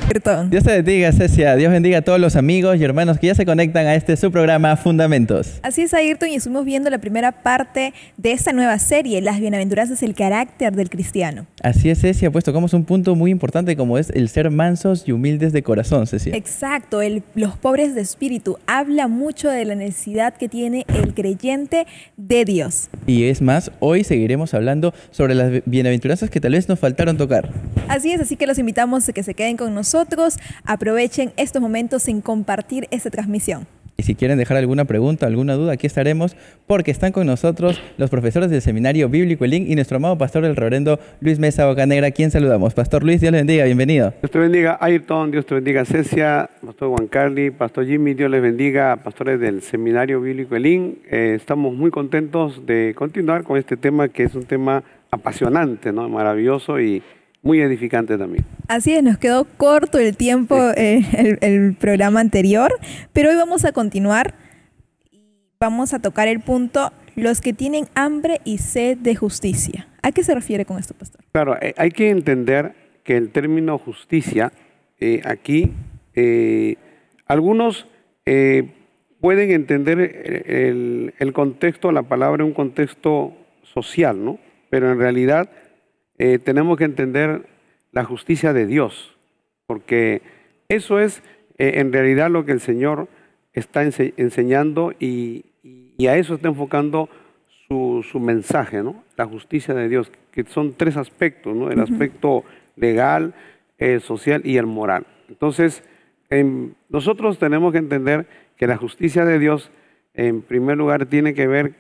Ayrton. Dios te bendiga, Cecia. Dios bendiga a todos los amigos y hermanos que ya se conectan a este su programa Fundamentos. Así es, Ayrton, y estuvimos viendo la primera parte de esta nueva serie, Las Bienaventuranzas, el carácter del cristiano. Así es, Cecia, pues tocamos un punto muy importante como es el ser mansos y humildes de corazón, Cecia. Exacto, los pobres de espíritu. Habla mucho de la necesidad que tiene el creyente de Dios. Y es más, hoy seguiremos hablando sobre las bienaventuranzas que tal vez nos faltaron tocar. Así es, así que los invitamos a que se queden con nosotros, aprovechen estos momentos en compartir esta transmisión. Y si quieren dejar alguna pregunta, alguna duda, aquí estaremos porque están con nosotros los profesores del Seminario Bíblico Elín y nuestro amado pastor, el reverendo Luis Mesa Bocanegra, a quien saludamos. Pastor Luis, Dios le bendiga, bienvenido. Dios te bendiga, Ayrton, Dios te bendiga, Cecia, Pastor Juan Carly, Pastor Jimmy, Dios les bendiga, pastores del Seminario Bíblico Elín. Estamos muy contentos de continuar con este tema que es un tema apasionante, ¿no? Maravilloso y muy edificante también. Así es, nos quedó corto el tiempo el programa anterior, pero hoy vamos a continuar y vamos a tocar el punto, los que tienen hambre y sed de justicia. ¿A qué se refiere con esto, pastor? Claro, hay que entender que el término justicia, aquí, algunos pueden entender el contexto, la palabra en un contexto social, ¿no? Pero en realidad tenemos que entender la justicia de Dios, porque eso es en realidad lo que el Señor está enseñando y a eso está enfocando su mensaje, ¿no? La justicia de Dios, que son tres aspectos, ¿no? El aspecto legal, el social y el moral. Entonces, nosotros tenemos que entender que la justicia de Dios, en primer lugar, tiene que ver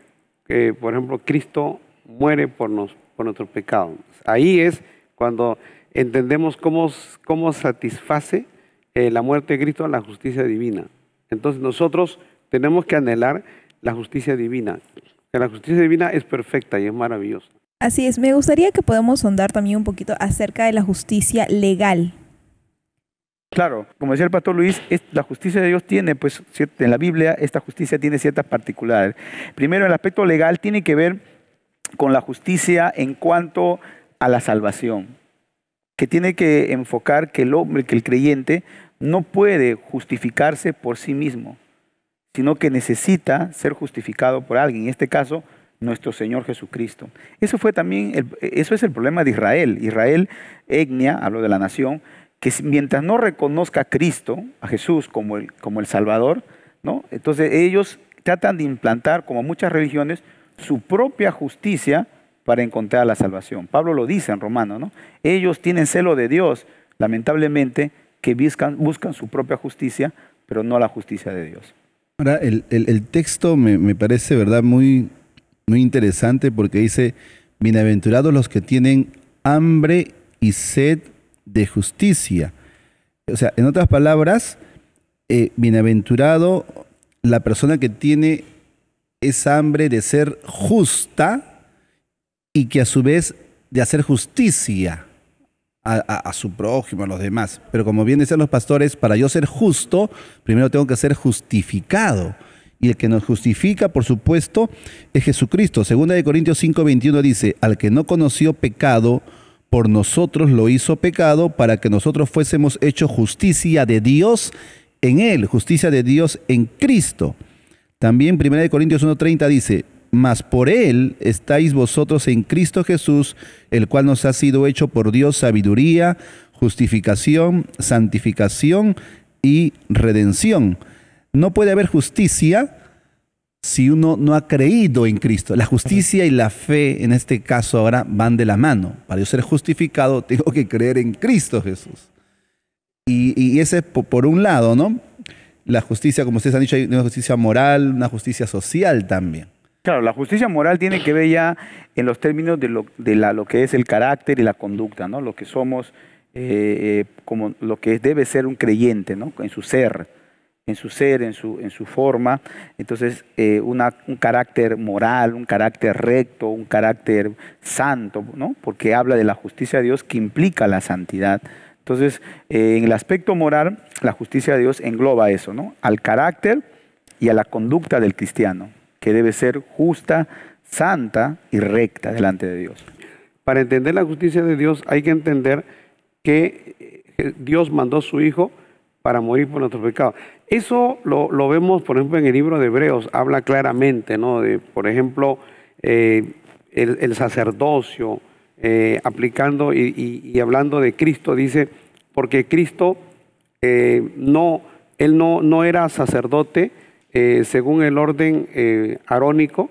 que, por ejemplo, Cristo muere por nuestros pecados. Ahí es cuando entendemos cómo satisface la muerte de Cristo a la justicia divina. Entonces nosotros tenemos que anhelar la justicia divina, que la justicia divina es perfecta y es maravillosa. Así es, me gustaría que podamos sondar también un poquito acerca de la justicia legal. Claro, como decía el pastor Luis, la justicia de Dios tiene, pues, en la Biblia, esta justicia tiene ciertas particularidades. Primero, el aspecto legal tiene que ver con la justicia en cuanto a la salvación, que tiene que enfocar que el creyente no puede justificarse por sí mismo, sino que necesita ser justificado por alguien, en este caso, nuestro Señor Jesucristo. Eso es el problema de Israel. Israel, etnia, hablo de la nación, que mientras no reconozca a Cristo, a Jesús como el Salvador, ¿no? Entonces ellos tratan de implantar, como muchas religiones, su propia justicia para encontrar la salvación. Pablo lo dice en Romanos, ¿no? Ellos tienen celo de Dios, lamentablemente, que buscan su propia justicia, pero no la justicia de Dios. Ahora, el texto me parece, ¿verdad?, muy, muy interesante porque dice, bienaventurados los que tienen hambre y sed de justicia. O sea, en otras palabras, bienaventurado la persona que tiene esa hambre de ser justa y que a su vez de hacer justicia a su prójimo, a los demás. Pero como bien decían los pastores, para yo ser justo, primero tengo que ser justificado. Y el que nos justifica, por supuesto, es Jesucristo. Segunda de Corintios 5:21 dice, al que no conoció pecado, por nosotros lo hizo pecado, para que nosotros fuésemos hechos justicia de Dios en él, justicia de Dios en Cristo. También 1 Corintios 1:30 dice, mas por él estáis vosotros en Cristo Jesús, el cual nos ha sido hecho por Dios sabiduría, justificación, santificación y redención. No puede haber justicia si uno no ha creído en Cristo. La justicia y la fe, en este caso ahora, van de la mano. Para yo ser justificado, tengo que creer en Cristo Jesús. Y ese por un lado, ¿no? La justicia, como ustedes han dicho, hay una justicia moral, una justicia social también. Claro, la justicia moral tiene que ver ya en los términos de lo que es el carácter y la conducta, ¿no? Lo que somos, como lo que debe ser un creyente, ¿no? En su ser, en su forma. Entonces, un carácter moral, un carácter recto, un carácter santo, ¿no? Porque habla de la justicia de Dios que implica la santidad. Entonces, en el aspecto moral, la justicia de Dios engloba eso, ¿no? Al carácter y a la conducta del cristiano, que debe ser justa, santa y recta delante de Dios. Para entender la justicia de Dios hay que entender que Dios mandó a su Hijo para morir por nuestros pecados. Eso lo vemos, por ejemplo, en el libro de Hebreos, habla claramente, ¿no? De, por ejemplo, el sacerdocio, aplicando y hablando de Cristo, dice, porque Cristo él no era sacerdote según el orden arónico,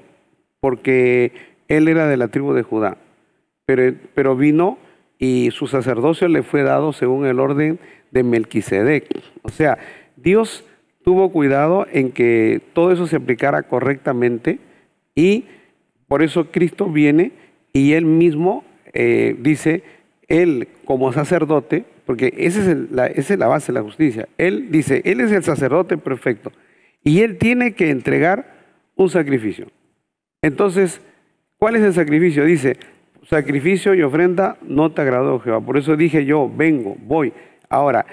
porque él era de la tribu de Judá, pero vino y su sacerdocio le fue dado según el orden de Melquisedec. O sea, Dios tuvo cuidado en que todo eso se aplicara correctamente, y por eso Cristo viene y él mismo dice, él como sacerdote, porque esa es la base de la justicia. Él dice, él es el sacerdote perfecto y él tiene que entregar un sacrificio. Entonces, ¿cuál es el sacrificio? Dice, sacrificio y ofrenda no te agradó, Jehová. Por eso dije yo, vengo, voy. Ahora,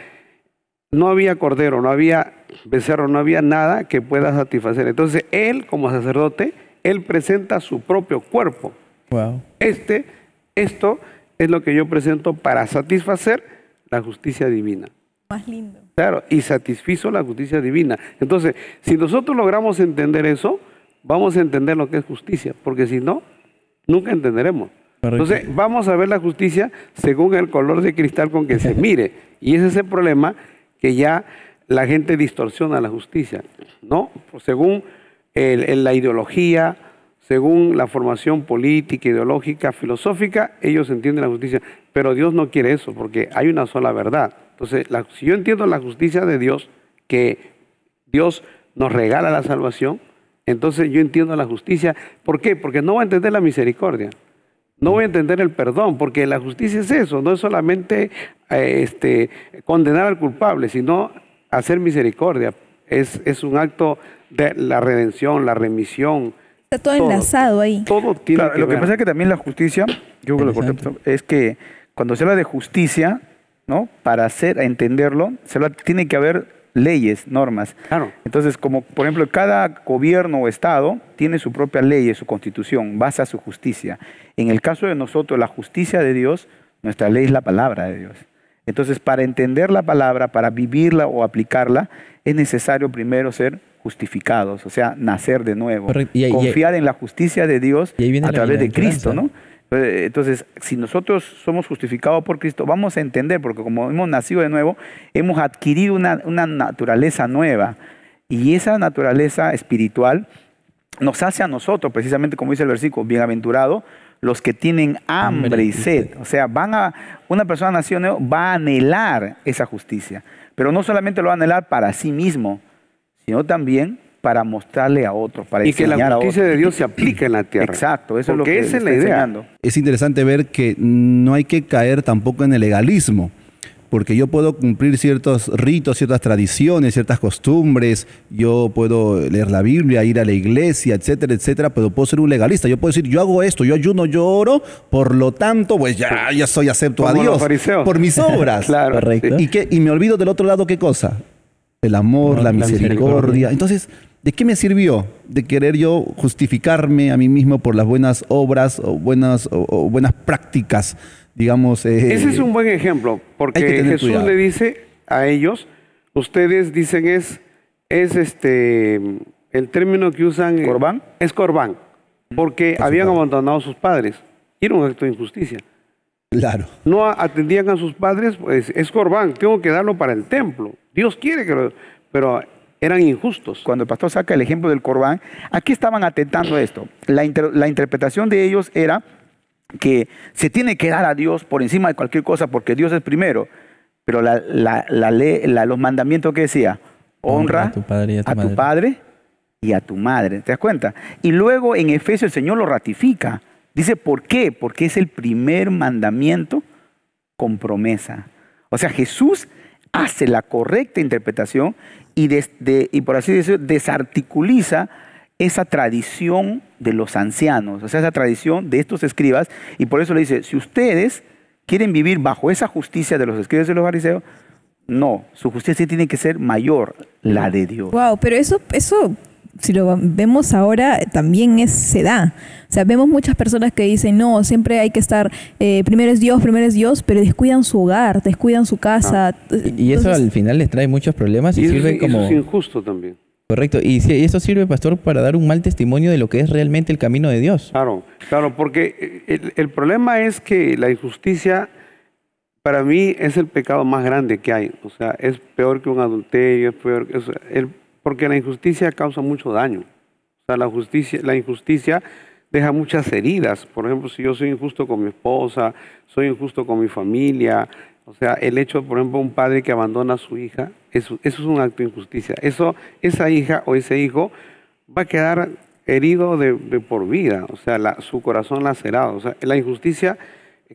no había cordero, no había becerro, no había nada que pueda satisfacer. Entonces, él como sacerdote, él presenta su propio cuerpo. Wow. Esto es lo que yo presento para satisfacer la justicia divina. Más lindo. Claro, y satisfizo la justicia divina. Entonces, si nosotros logramos entender eso, vamos a entender lo que es justicia, porque si no, nunca entenderemos. Correcto. Entonces, vamos a ver la justicia según el color de cristal con que se mire. Y ese es el problema, que ya la gente distorsiona la justicia, ¿no? Según la ideología, según la formación política, ideológica, filosófica, ellos entienden la justicia. Pero Dios no quiere eso, porque hay una sola verdad. Entonces, si yo entiendo la justicia de Dios, que Dios nos regala la salvación, entonces yo entiendo la justicia. ¿Por qué? Porque no voy a entender la misericordia. No voy a entender el perdón, porque la justicia es eso, no es solamente condenar al culpable, sino hacer misericordia. Es un acto de la redención, la remisión. Está todo enlazado ahí. Todo tiene Claro, que lo que ver. pasa es que también la justicia, yo creo que lo corté, es que cuando se habla de justicia, ¿no? Para entenderlo, tiene que haber leyes, normas. Claro. Entonces, como por ejemplo, cada gobierno o estado tiene su propia ley, su constitución, basa su justicia. En el caso de nosotros, la justicia de Dios, nuestra ley es la palabra de Dios. Entonces, para entender la palabra, para vivirla o aplicarla, es necesario primero ser justificados, o sea, nacer de nuevo. Correcto. Confiar en la justicia de Dios y ahí viene a la través de bienaventuranza. Cristo, ¿no? Entonces, si nosotros somos justificados por Cristo, vamos a entender, porque como hemos nacido de nuevo, hemos adquirido una naturaleza nueva. Y esa naturaleza espiritual nos hace a nosotros, precisamente como dice el versículo, bienaventurados los que tienen hambre y sed. O sea, una persona nacido de nuevo va a anhelar esa justicia. Pero no solamente lo va a anhelar para sí mismo, sino también para mostrarle a otros, para Y que enseñar la a otros. justicia de Dios se aplique en la tierra. Exacto, eso Porque es lo que esa es la le está idea. enseñando. Es interesante ver que no hay que caer tampoco en el legalismo, porque yo puedo cumplir ciertos ritos, ciertas tradiciones, ciertas costumbres, yo puedo leer la Biblia, ir a la iglesia, etcétera, etcétera, pero puedo ser un legalista. Yo puedo decir, yo hago esto, yo ayuno, yo oro, por lo tanto, pues ya soy acepto a Como los Dios fariseos. por mis obras. Claro. Correcto. Y me olvido del otro lado, ¿qué cosa? El amor, la misericordia. Entonces, ¿de qué me sirvió de querer yo justificarme a mí mismo por las buenas obras o buenas prácticas, digamos? Ese es un buen ejemplo, porque hay que tener Jesús cuidado. le dice a ellos, ustedes dicen es el término que usan. ¿Corbán? Es corbán, porque habían abandonado a sus padres. Y era un acto de injusticia. Claro. No atendían a sus padres, pues es corbán, tengo que darlo para el templo. Dios quiere que pero eran injustos. Cuando el pastor saca el ejemplo del Corbán, ¿a qué estaban atentando esto? La interpretación de ellos era que se tiene que dar a Dios por encima de cualquier cosa porque Dios es primero. Pero la ley, los mandamientos que decía, honra a tu padre y a tu a tu madre. padre y a tu madre. ¿Te das cuenta? Y luego en Efesios el Señor lo ratifica. Dice, ¿por qué? Porque es el primer mandamiento con promesa. O sea, Jesús hace la correcta interpretación y por así decirlo, desarticuliza esa tradición de los ancianos, o sea, esa tradición de estos escribas, y por eso le dice, si ustedes quieren vivir bajo esa justicia de los escribas y de los fariseos, no, su justicia tiene que ser mayor, la de Dios. Wow, pero eso si lo vemos ahora, también se da. O sea, vemos muchas personas que dicen, no, siempre hay que estar, primero es Dios, pero descuidan su hogar, descuidan su casa. Y eso al final les trae muchos problemas y sirve como... Eso es injusto también. Correcto. Y eso sirve, pastor, para dar un mal testimonio de lo que es realmente el camino de Dios. Claro, porque el problema es que la injusticia, para mí, es el pecado más grande que hay. O sea, es peor que un adulterio, es peor porque la injusticia causa mucho daño. O sea, la injusticia deja muchas heridas. Por ejemplo, si yo soy injusto con mi esposa, soy injusto con mi familia, o sea, el hecho, por ejemplo, un padre que abandona a su hija, eso es un acto de injusticia. Esa hija o ese hijo va a quedar herido de por vida, o sea, su corazón lacerado. O sea, la injusticia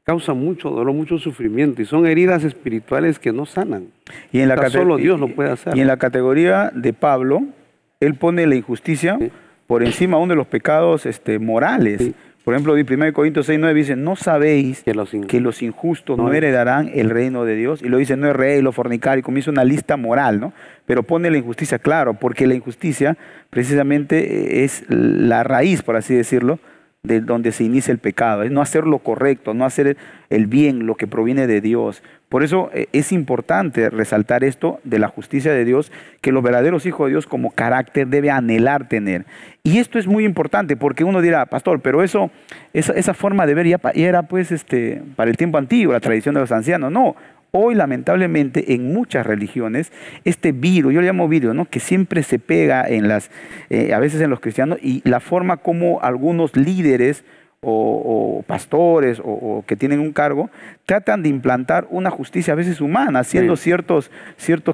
causa mucho dolor, mucho sufrimiento, y son heridas espirituales que no sanan. Y en solo Dios lo puede hacer. Y en la categoría de Pablo, él pone la injusticia por encima aún de los pecados morales. Sí. Por ejemplo, en 1 Corintios 6:9 dice, ¿no sabéis que los injustos no heredarán el reino de Dios? Y lo dice, no es rey, lo fornicar, y comienza una lista moral, ¿no? Pero pone la injusticia, claro, porque la injusticia precisamente es la raíz, por así decirlo, de donde se inicia el pecado. Es no hacer lo correcto, no hacer el bien, lo que proviene de Dios. Por eso es importante resaltar esto de la justicia de Dios, que los verdaderos hijos de Dios como carácter debe anhelar tener. Y esto es muy importante porque uno dirá, pastor, pero esa forma de ver ya era pues para el tiempo antiguo, la tradición de los ancianos. No, hoy lamentablemente en muchas religiones este virus, yo le llamo virus, ¿no? Que siempre se pega a veces en los cristianos, y la forma como algunos líderes o pastores o que tienen un cargo tratan de implantar una justicia a veces humana, haciendo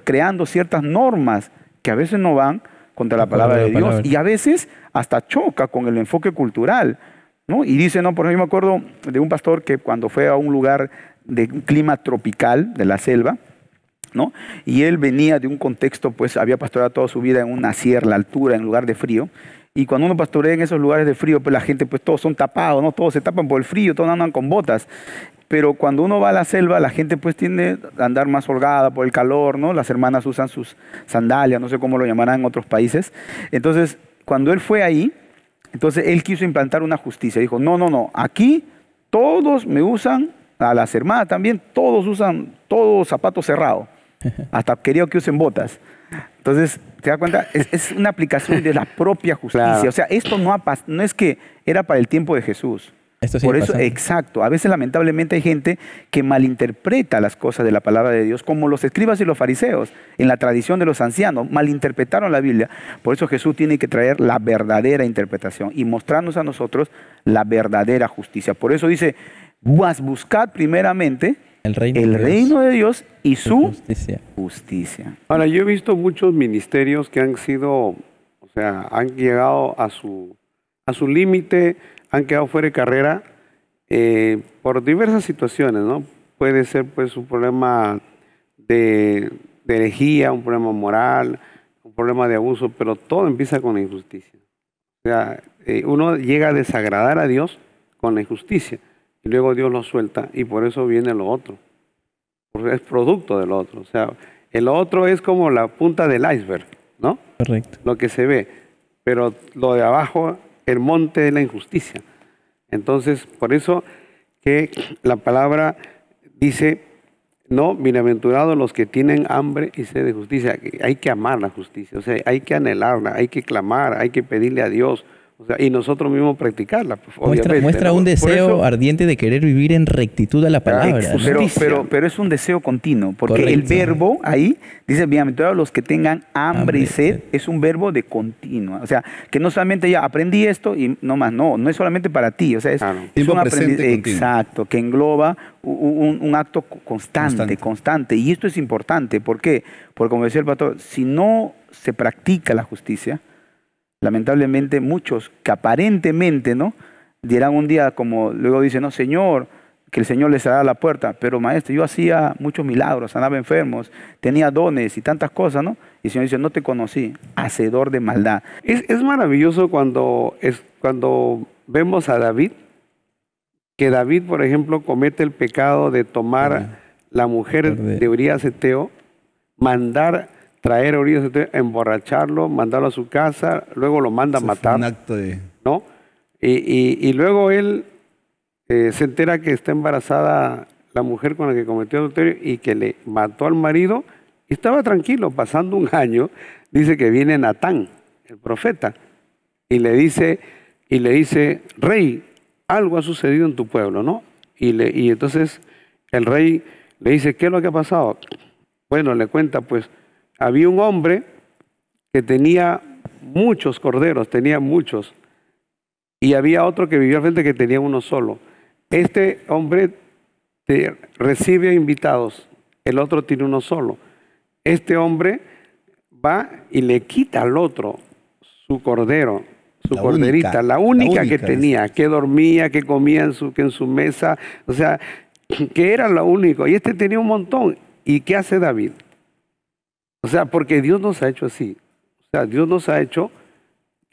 creando ciertas normas que a veces no van contra la palabra de Dios y a veces hasta choca con el enfoque cultural, ¿no? Y dice, no, por ejemplo, me acuerdo de un pastor que cuando fue a un lugar de un clima tropical de la selva, ¿no? Y él venía de un contexto, pues había pastoreado toda su vida en una sierra, la altura, en lugar de frío. Y cuando uno pastorea en esos lugares de frío, pues la gente, pues todos son tapados, ¿no? Todos se tapan por el frío, todos andan con botas. Pero cuando uno va a la selva, la gente pues tiende a andar más holgada por el calor, ¿no? Las hermanas usan sus sandalias, no sé cómo lo llamarán en otros países. Entonces, cuando él fue ahí, entonces él quiso implantar una justicia. Dijo, no, aquí todos me usan, a las hermanas también, todos usan zapatos cerrados. Hasta quería que usen botas. Entonces, ¿te das cuenta? Es una aplicación de la propia justicia. Claro. O sea, esto no es que era para el tiempo de Jesús. Esto Por eso, exacto. A veces, lamentablemente, hay gente que malinterpreta las cosas de la palabra de Dios, como los escribas y los fariseos, en la tradición de los ancianos, malinterpretaron la Biblia. Por eso Jesús tiene que traer la verdadera interpretación y mostrarnos a nosotros la verdadera justicia. Por eso dice, buscad primeramente el reino de Dios y su justicia. Ahora, yo he visto muchos ministerios que han han llegado a su límite, han quedado fuera de carrera por diversas situaciones, ¿no? Puede ser pues un problema de herejía, un problema moral, un problema de abuso, pero todo empieza con la injusticia. O sea, uno llega a desagradar a Dios con la injusticia. Y luego Dios lo suelta y por eso viene lo otro. Porque es producto del otro. O sea, el otro es como la punta del iceberg, ¿no? Correcto. Lo que se ve. Pero lo de abajo, el monte es la injusticia. Entonces, por eso que la palabra dice, no, bienaventurados los que tienen hambre y sed de justicia. Hay que amar la justicia. O sea, hay que anhelarla, hay que clamar, hay que pedirle a Dios. O sea, y nosotros mismos practicarla. Pues, muestra un deseo ardiente de querer vivir en rectitud a la palabra. Pero es un deseo continuo, porque correcto. El verbo ahí dice, bienaventurados los que tengan hambre y sed, es un verbo de continua. O sea, que no solamente ya aprendí esto y no más, no es solamente para ti. O sea, es un aprendizaje exacto, que engloba un acto constante. Y esto es importante. ¿Por qué? Porque como decía el pastor, si no se practica la justicia, lamentablemente muchos que aparentemente, ¿no?, dirán un día, como luego dicen, no, Señor, que el Señor les cerrará la puerta, pero maestro, yo hacía muchos milagros, sanaba enfermos, tenía dones y tantas cosas, ¿no? Y el Señor dice, no te conocí, hacedor de maldad. Es maravilloso cuando vemos a David, que David, por ejemplo, comete el pecado de tomar la mujer de Urías Eteo, mandar traer a Urias, emborracharlo, mandarlo a su casa, luego lo manda a Eso fue matar, un acto de... ¿no? Y luego él se entera que está embarazada la mujer con la que cometió adulterio y que le mató al marido, y estaba tranquilo. Pasando un año, dice que viene Natán, el profeta, y le dice, rey, algo ha sucedido en tu pueblo, ¿no? Y entonces el rey le dice, ¿qué es lo que ha pasado? Bueno, le cuenta, pues, había un hombre que tenía muchos corderos, tenía muchos, y había otro que vivía al frente que tenía uno solo. Este hombre recibe invitados, el otro tiene uno solo. Este hombre va y le quita al otro su cordero, su corderita, la única que tenía, que dormía, que comía en su mesa, o sea, que era lo único. Y este tenía un montón. ¿Y qué hace David? O sea, porque Dios nos ha hecho así. O sea, Dios nos ha hecho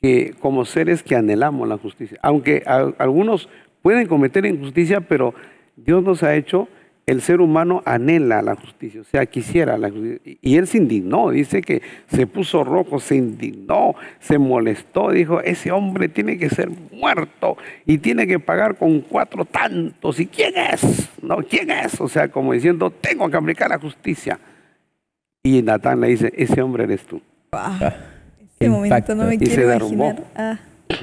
que como seres que anhelamos la justicia. Aunque algunos pueden cometer injusticia, pero Dios nos ha hecho, el ser humano anhela la justicia, o sea, quisiera la justicia. Y él se indignó, dice que se puso rojo, se indignó, se molestó, dijo, ese hombre tiene que ser muerto y tiene que pagar con 4 tantos. ¿Y quién es? ¿No? ¿Quién es? O sea, como diciendo, tengo que aplicar la justicia. Y Natán le dice, ese hombre eres tú. Ese momento no me Y quiero se derrumbó. imaginar.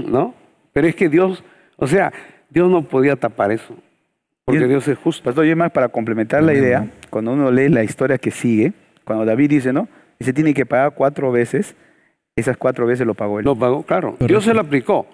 ¿No? Pero es que Dios, o sea, Dios no podía tapar eso. Porque Dios es justo. Pastor, yo más para complementar la idea, cuando uno lee la historia que sigue, cuando David dice, ¿no? Dice, tiene que pagar 4 veces, esas 4 veces lo pagó él. Lo pagó, claro. Correcto. Dios se lo aplicó.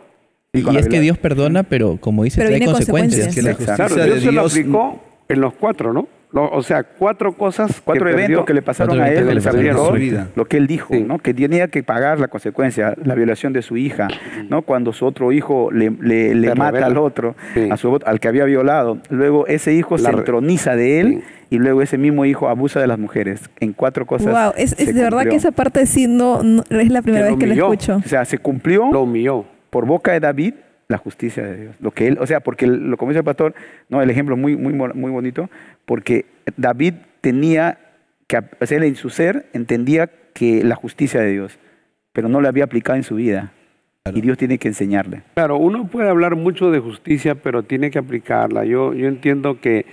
Y es que Dios perdona, pero como dice, Pero trae viene consecuencias. consecuencias. Que la Exacto. justicia Claro, Dios de se lo Dios... aplicó en los 4, ¿no? O sea, 4 cosas, 4 eventos que le pasaron 4 a él, eventos que le que le pasaron aplicó en su vida. lo que él dijo, Sí. ¿no? Que tenía que pagar la consecuencia, la violación de su hija, ¿no? Cuando su otro hijo le mata revela. al otro, Sí. al que había violado. Luego ese hijo se entroniza de él y luego ese mismo hijo abusa de las mujeres. En 4 cosas. Wow, es se de verdad cumplió. que esa parte sí no es la primera Que vez lo que la humilló. escucho. O sea, se cumplió lo humilló. por boca de David la justicia de Dios. Lo que él, o sea, porque lo como dice el pastor, no, el ejemplo muy bonito, porque David tenía que, o sea, él en su ser entendía que la justicia de Dios, pero no la había aplicado en su vida. Claro. Y Dios tiene que enseñarle. Claro, uno puede hablar mucho de justicia, pero tiene que aplicarla. Yo entiendo que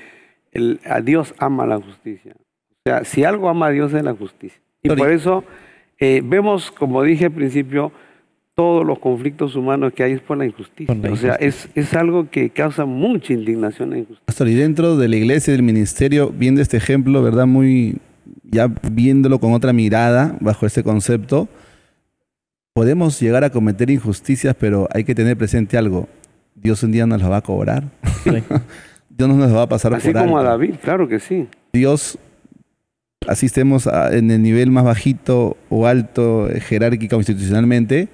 a Dios ama la justicia. O sea, si algo ama a Dios es la justicia. Y por eso vemos, como dije al principio, todos los conflictos humanos que hay es por la injusticia. Por la O sea, es algo que causa mucha indignación e injusticia. Pastor, y dentro de la iglesia y del ministerio, viendo este ejemplo, ¿verdad? Ya viéndolo con otra mirada, bajo este concepto, podemos llegar a cometer injusticias, pero hay que tener presente algo. Dios un día nos lo va a cobrar. Dios no nos lo va a pasar Así por como a alto. David, claro que sí. Dios, así estemos en el nivel más bajito o alto, jerárquica o institucionalmente,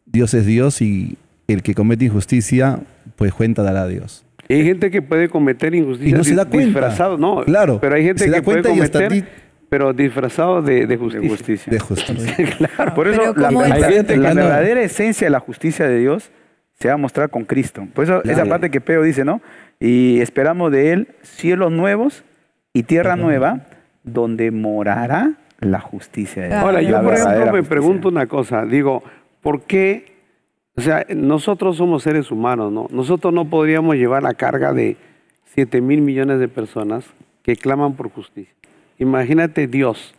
Dios es Dios y el que comete injusticia, pues cuenta dará a Dios. Y hay gente que puede cometer injusticia Y no se da cuenta. disfrazado, no. Claro, Pero hay gente se da que puede cuenta y hasta cometer, pero disfrazado de justicia. De justicia. Claro. Por eso Pero como hay gente que la no. verdadera esencia de la justicia de Dios se va a mostrar con Cristo. Por eso esa parte que Pedro dice, ¿no? Y esperamos de él cielos nuevos y tierra nueva, donde morará la justicia de Dios. Ahora, yo La por ejemplo verdadera me justicia. pregunto una cosa, digo, ¿por qué? O sea, nosotros somos seres humanos, ¿no? Nosotros no podríamos llevar la carga de 7,000 millones de personas que claman por justicia. Imagínate Dios.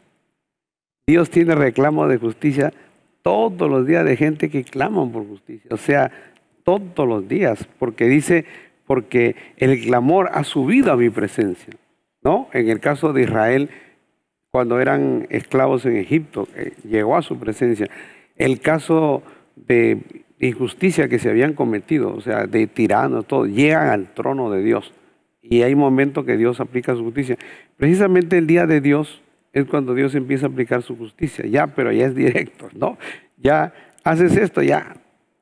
Dios tiene reclamo de justicia todos los días de gente que claman por justicia. O sea, todos los días, porque dice, porque el clamor ha subido a mi presencia, ¿no? En el caso de Israel, cuando eran esclavos en Egipto, llegó a su presencia. El caso de injusticia que se habían cometido, o sea, de tiranos, todo, llegan al trono de Dios. Y hay momentos que Dios aplica su justicia. Precisamente el día de Dios es cuando Dios empieza a aplicar su justicia. Ya, pero ya es directo, ¿no? Ya haces esto, ya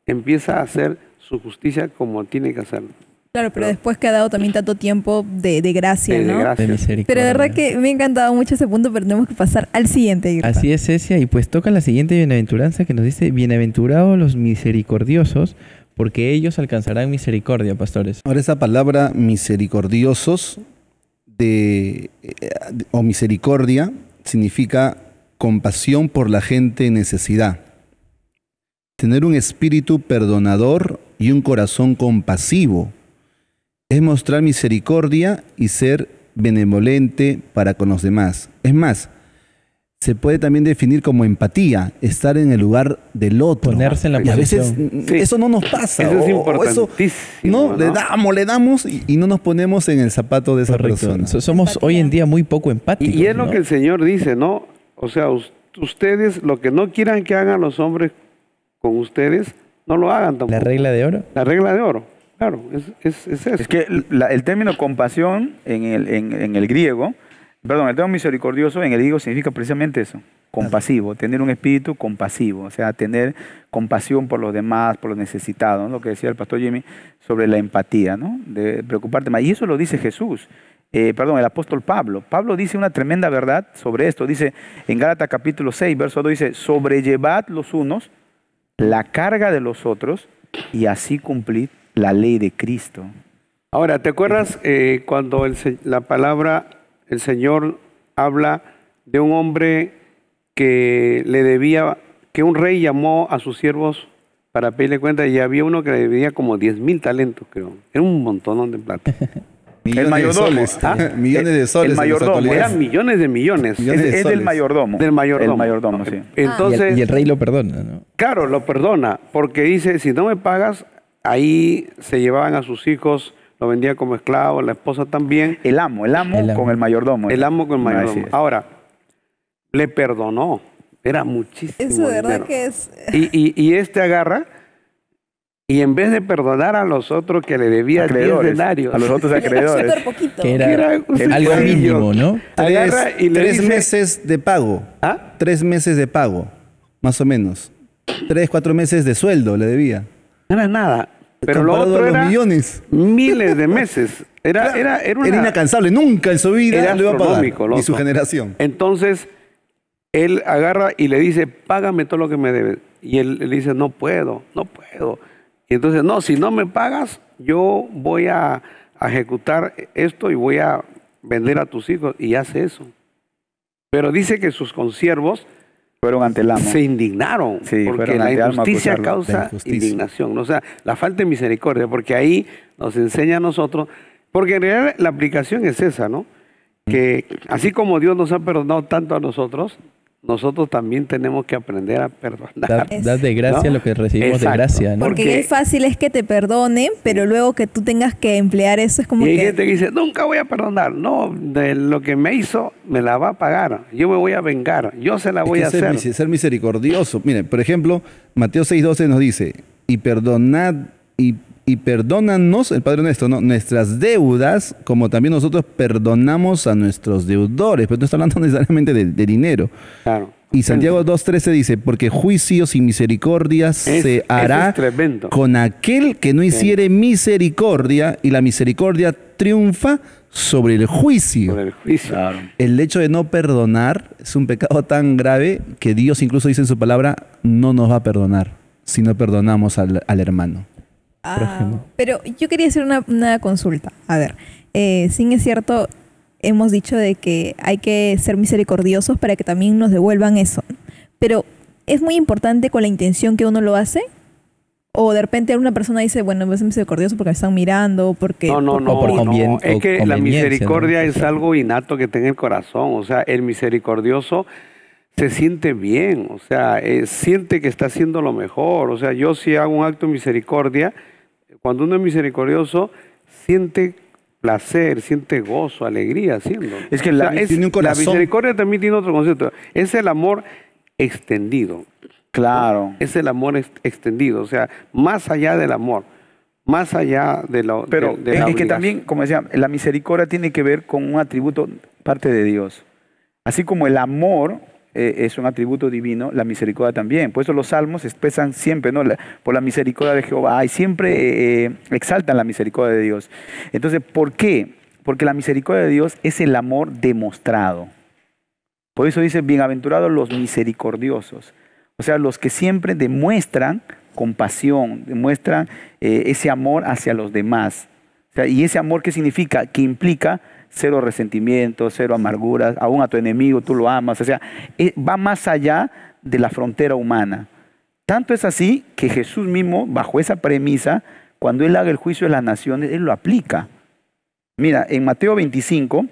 empieza a hacer su justicia como tiene que hacerlo. Claro, pero después que ha dado también tanto tiempo de gracia, De ¿no? gracia. De misericordia. Pero de verdad que me ha encantado mucho ese punto, pero tenemos que pasar al siguiente. Irta. Así es, Cecia, y pues toca la siguiente bienaventuranza que nos dice, bienaventurados los misericordiosos, porque ellos alcanzarán misericordia, pastores. Ahora esa palabra misericordiosos o misericordia significa compasión por la gente en necesidad. Tener un espíritu perdonador y un corazón compasivo. Es mostrar misericordia y ser benevolente para con los demás. Es más, se puede también definir como empatía, estar en el lugar del otro. Ponerse en la y a veces posición. Sí. eso no nos pasa. Eso es o importantísimo, no, ¿no? le damos y no nos ponemos en el zapato de esa Correcto. persona. Somos Empatía. hoy en día muy poco empáticos. Y es lo ¿no? que el Señor dice, ¿no? O sea, ustedes, lo que no quieran que hagan los hombres con ustedes, no lo hagan tampoco. La regla de oro. La regla de oro, claro, es eso. Es que el término compasión en el griego, perdón, el término misericordioso en el griego significa precisamente eso, compasivo, tener un espíritu compasivo, o sea, tener compasión por los demás, por los necesitados, ¿no? Lo que decía el pastor Jimmy sobre la empatía, ¿no? De preocuparte más. Y eso lo dice Jesús. El apóstol Pablo. Pablo dice una tremenda verdad sobre esto. Dice en Gálatas capítulo 6, verso 2, dice, sobrellevad los unos la carga de los otros y así cumplid la ley de Cristo. Ahora, ¿te acuerdas cuando la palabra, el Señor habla de un hombre que le debía, que un rey llamó a sus siervos para pedirle cuenta y había uno que le debía como 10,000 talentos, creo. Era un montón de plata. Millones mayordomo. de soles. ¿Ah? Millones de soles. El en esa mayordomo. actualidad. Eran millones de millones. Millones de Es del soles. mayordomo. Del mayordomo. El mayordomo, sí. Entonces, Y el rey lo perdona, ¿no? claro, lo perdona, porque dice, si no me pagas, ahí se llevaban a sus hijos, lo vendía como esclavo, la esposa también, El amo con el mayordomo. el amo con el Así mayordomo. es. Ahora, le perdonó, era muchísimo Eso de verdad dinero. que es... Y este agarra, y en vez de perdonar a los otros que le debía 10 Acreedores, denarios, a los otros acreedores. Súper poquito. Que era era un algo centillo. mínimo, ¿no? agarra y le tres dice, meses de pago. ¿ah? 3 meses de pago, más o menos. 3, 4 meses de sueldo le debía. No era nada. Pero lo Comparado otro a los era millones. miles de meses. Era Era inalcanzable. Nunca en su vida era lo iba a pagar. astronómico, Ni su loco. generación. Entonces, él agarra y le dice, págame todo lo que me debes. Y él le dice, no puedo. Y entonces, no, si no me pagas, yo voy a ejecutar esto y voy a vender a tus hijos. Y hace eso. Pero dice que sus consiervos Fueron ante el amo. se indignaron. Sí, porque fueron la ante alma a injusticia acusarlo. causa La injusticia. indignación. ¿No? O sea, la falta de misericordia. Porque ahí nos enseña a nosotros. Porque en realidad la aplicación es esa, ¿no? Que así como Dios nos ha perdonado tanto a nosotros también tenemos que aprender a perdonar. Dad de gracia ¿no? lo que recibimos Exacto. de gracia, ¿no? Porque Porque- es fácil es que te perdonen, pero luego que tú tengas que emplear eso es como Y hay que... gente que dice, nunca voy a perdonar. No, de lo que me hizo, me la va a pagar. Yo me voy a vengar. Yo se la voy a Es que hacer. ser misericordioso. Mire, por ejemplo, Mateo 6:12 nos dice, y perdónanos, el Padre nuestro, ¿no? Nuestras deudas, como también nosotros perdonamos a nuestros deudores. Pero no está hablando necesariamente de dinero. Claro. Y Santiago 2:13 dice, porque juicios y misericordia se eso hará es tremendo. con aquel que no hiciere misericordia, y la misericordia triunfa sobre el juicio. Por el juicio. Claro. El hecho de no perdonar es un pecado tan grave que Dios incluso dice en su palabra, no nos va a perdonar si no perdonamos al hermano. Pero yo quería hacer una consulta. A ver, sí es cierto, hemos dicho de que hay que ser misericordiosos para que también nos devuelvan eso. Pero es muy importante con la intención que uno lo hace. O de repente una persona dice, bueno, voy a ser misericordioso porque me están mirando, porque... No, o por no. Es o que la conveniencia, misericordia ¿no? es algo innato que tenga el corazón. O sea, el misericordioso se siente bien. O sea, siente que está haciendo lo mejor. O sea, yo si hago un acto de misericordia, cuando uno es misericordioso, siente placer, siente gozo, alegría haciendo. Es que tiene un corazón. La misericordia también tiene otro concepto. Es el amor extendido. Claro. Es el amor extendido. O sea, más allá del amor. Más allá de lo Pero de la es que obligación. también, como decía, la misericordia tiene que ver con un atributo parte de Dios. Así como el amor es un atributo divino, la misericordia también. Por eso los salmos expresan siempre, ¿no? Por la misericordia de Jehová. Y siempre exaltan la misericordia de Dios. Entonces, ¿por qué? Porque la misericordia de Dios es el amor demostrado. Por eso dice, bienaventurados los misericordiosos. O sea, los que siempre demuestran compasión, demuestran ese amor hacia los demás. O sea, ¿y ese amor qué significa? Que implica cero resentimiento, cero amarguras, aún a tu enemigo tú lo amas. O sea, va más allá de la frontera humana. Tanto es así que Jesús mismo, bajo esa premisa, cuando Él haga el juicio de las naciones, Él lo aplica. Mira, en Mateo 25,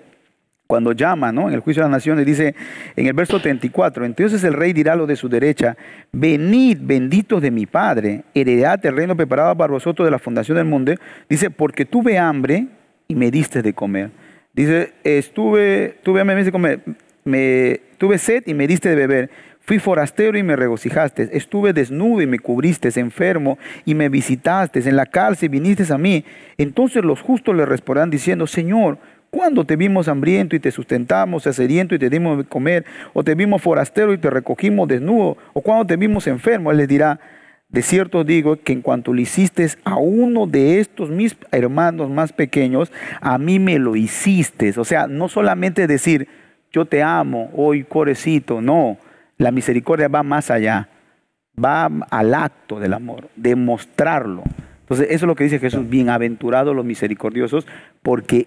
cuando llama, ¿no?, en el juicio de las naciones, dice en el verso 34, entonces el rey dirá a los de su derecha, venid, benditos de mi Padre, heredad el reino preparado para vosotros de la fundación del mundo. Dice, porque tuve hambre y me diste de comer. Dice, tuve hambre y me diste de comer. Tuve sed y me diste de beber. Fui forastero y me regocijaste. Estuve desnudo y me cubriste, enfermo y me visitaste. En la cárcel viniste a mí. Entonces los justos le responderán diciendo, Señor, ¿cuándo te vimos hambriento y te sustentamos, sediento y te dimos de comer? ¿O te vimos forastero y te recogimos desnudo? ¿O cuándo te vimos enfermo? Él les dirá, de cierto os digo que en cuanto le hiciste a uno de estos mis hermanos más pequeños, a mí me lo hiciste. O sea, no solamente decir, yo te amo, hoy pobrecito, no. La misericordia va más allá, va al acto del amor, demostrarlo. Entonces, eso es lo que dice Jesús, bienaventurados los misericordiosos, porque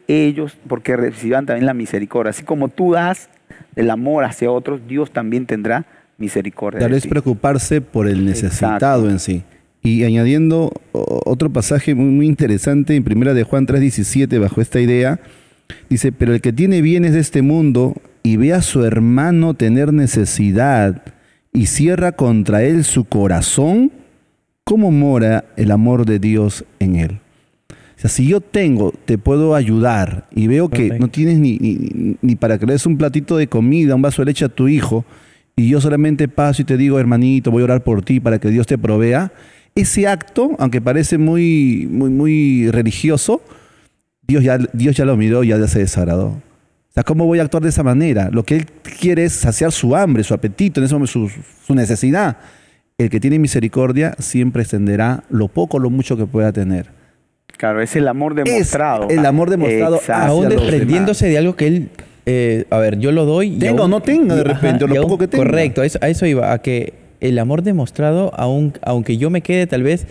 recibirán también la misericordia. Así como tú das el amor hacia otros, Dios también tendrá misericordia. Tal vez preocuparse por el necesitado. Exacto. En sí. Y añadiendo otro pasaje muy interesante en 1 de Juan 3:17, bajo esta idea, dice, pero el que tiene bienes de este mundo y ve a su hermano tener necesidad y cierra contra él su corazón, ¿cómo mora el amor de Dios en él? O sea, si yo te puedo ayudar y veo que no tienes ni para que le des un platito de comida, un vaso de leche a tu hijo, y yo solamente paso y te digo, hermanito, voy a orar por ti para que Dios te provea, ese acto, aunque parece muy religioso, Dios ya lo miró y ya se desagradó. O sea, ¿cómo voy a actuar de esa manera? Lo que Él quiere es saciar su hambre, su apetito, en ese momento su necesidad. El que tiene misericordia siempre extenderá lo poco o lo mucho que pueda tener. Claro, es el amor demostrado. Es el amor demostrado. Aún desprendiéndose de algo que Él, a ver, yo lo doy. Tenga o no tenga de repente, lo poco que tenga. Correcto, a eso iba, a que el amor demostrado, aunque yo me quede tal vez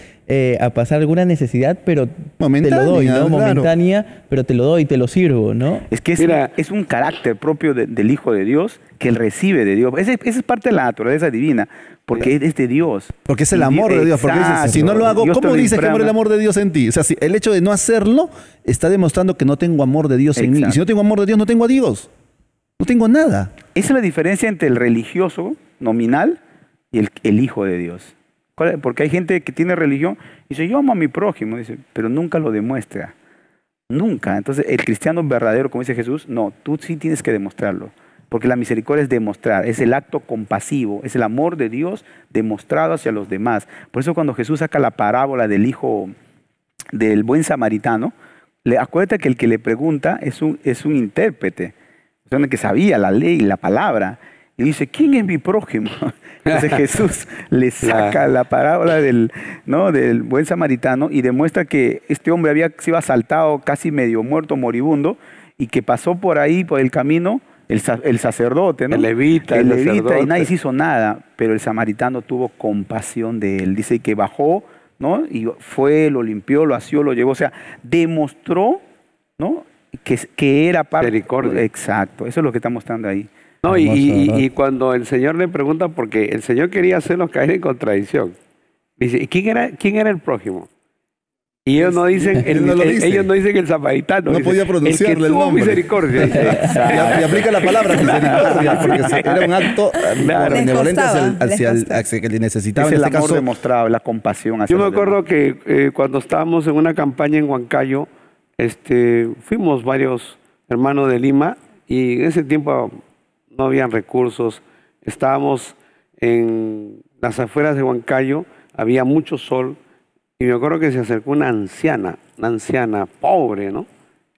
a pasar alguna necesidad, pero te lo doy, ¿no? Claro. Momentánea, pero te lo doy, te lo sirvo, ¿no? Es que es un carácter propio del Hijo de Dios que Él recibe de Dios. Esa es parte de la naturaleza divina, porque es de Dios. Porque es el amor de Dios. Porque dices, si no lo hago, Dios, ¿cómo dices que muere el amor de Dios en ti? O sea, el hecho de no hacerlo está demostrando que no tengo amor de Dios en mí. Y si no tengo amor de Dios, no tengo a Dios. No tengo nada. Esa es la diferencia entre el religioso nominal y el Hijo de Dios. Porque hay gente que tiene religión y dice, yo amo a mi prójimo, dice, pero nunca lo demuestra. Nunca. Entonces, el cristiano verdadero, como dice Jesús, no, tú sí tienes que demostrarlo. Porque la misericordia es demostrar, es el acto compasivo, es el amor de Dios demostrado hacia los demás. Por eso cuando Jesús saca la parábola del hijo del buen samaritano, acuérdate que el que le pregunta es un intérprete, es el que sabía la ley, la palabra. Y dice, ¿quién es mi prójimo? Entonces Jesús le saca la parábola del buen samaritano y demuestra que este hombre había sido asaltado, casi medio muerto, moribundo, y que pasó por ahí, por el camino, el sacerdote, ¿no? El levita, y nadie se hizo nada, pero el samaritano tuvo compasión de él. Dice que bajó, ¿no? Y fue, lo limpió, lo asió, lo llevó. O sea, demostró, ¿no?, que era parte. Misericordia. Exacto, eso es lo que está mostrando ahí. No, y cuando el Señor le pregunta, porque el Señor quería hacerlos caer en contradicción, dice, ¿y quién era el prójimo? Y ellos no dicen ellos no dicen el samaritano. No podía pronunciarle el nombre. Misericordia. Y aplica la palabra misericordia, porque era un acto benevolente hacia el que le necesitaba. Es el amor demostrado, la compasión hacia Yo me acuerdo que cuando estábamos en una campaña en Huancayo, fuimos varios hermanos de Lima y en ese tiempo no habían recursos. Estábamos en las afueras de Huancayo, había mucho sol. Y me acuerdo que se acercó una anciana pobre, ¿no?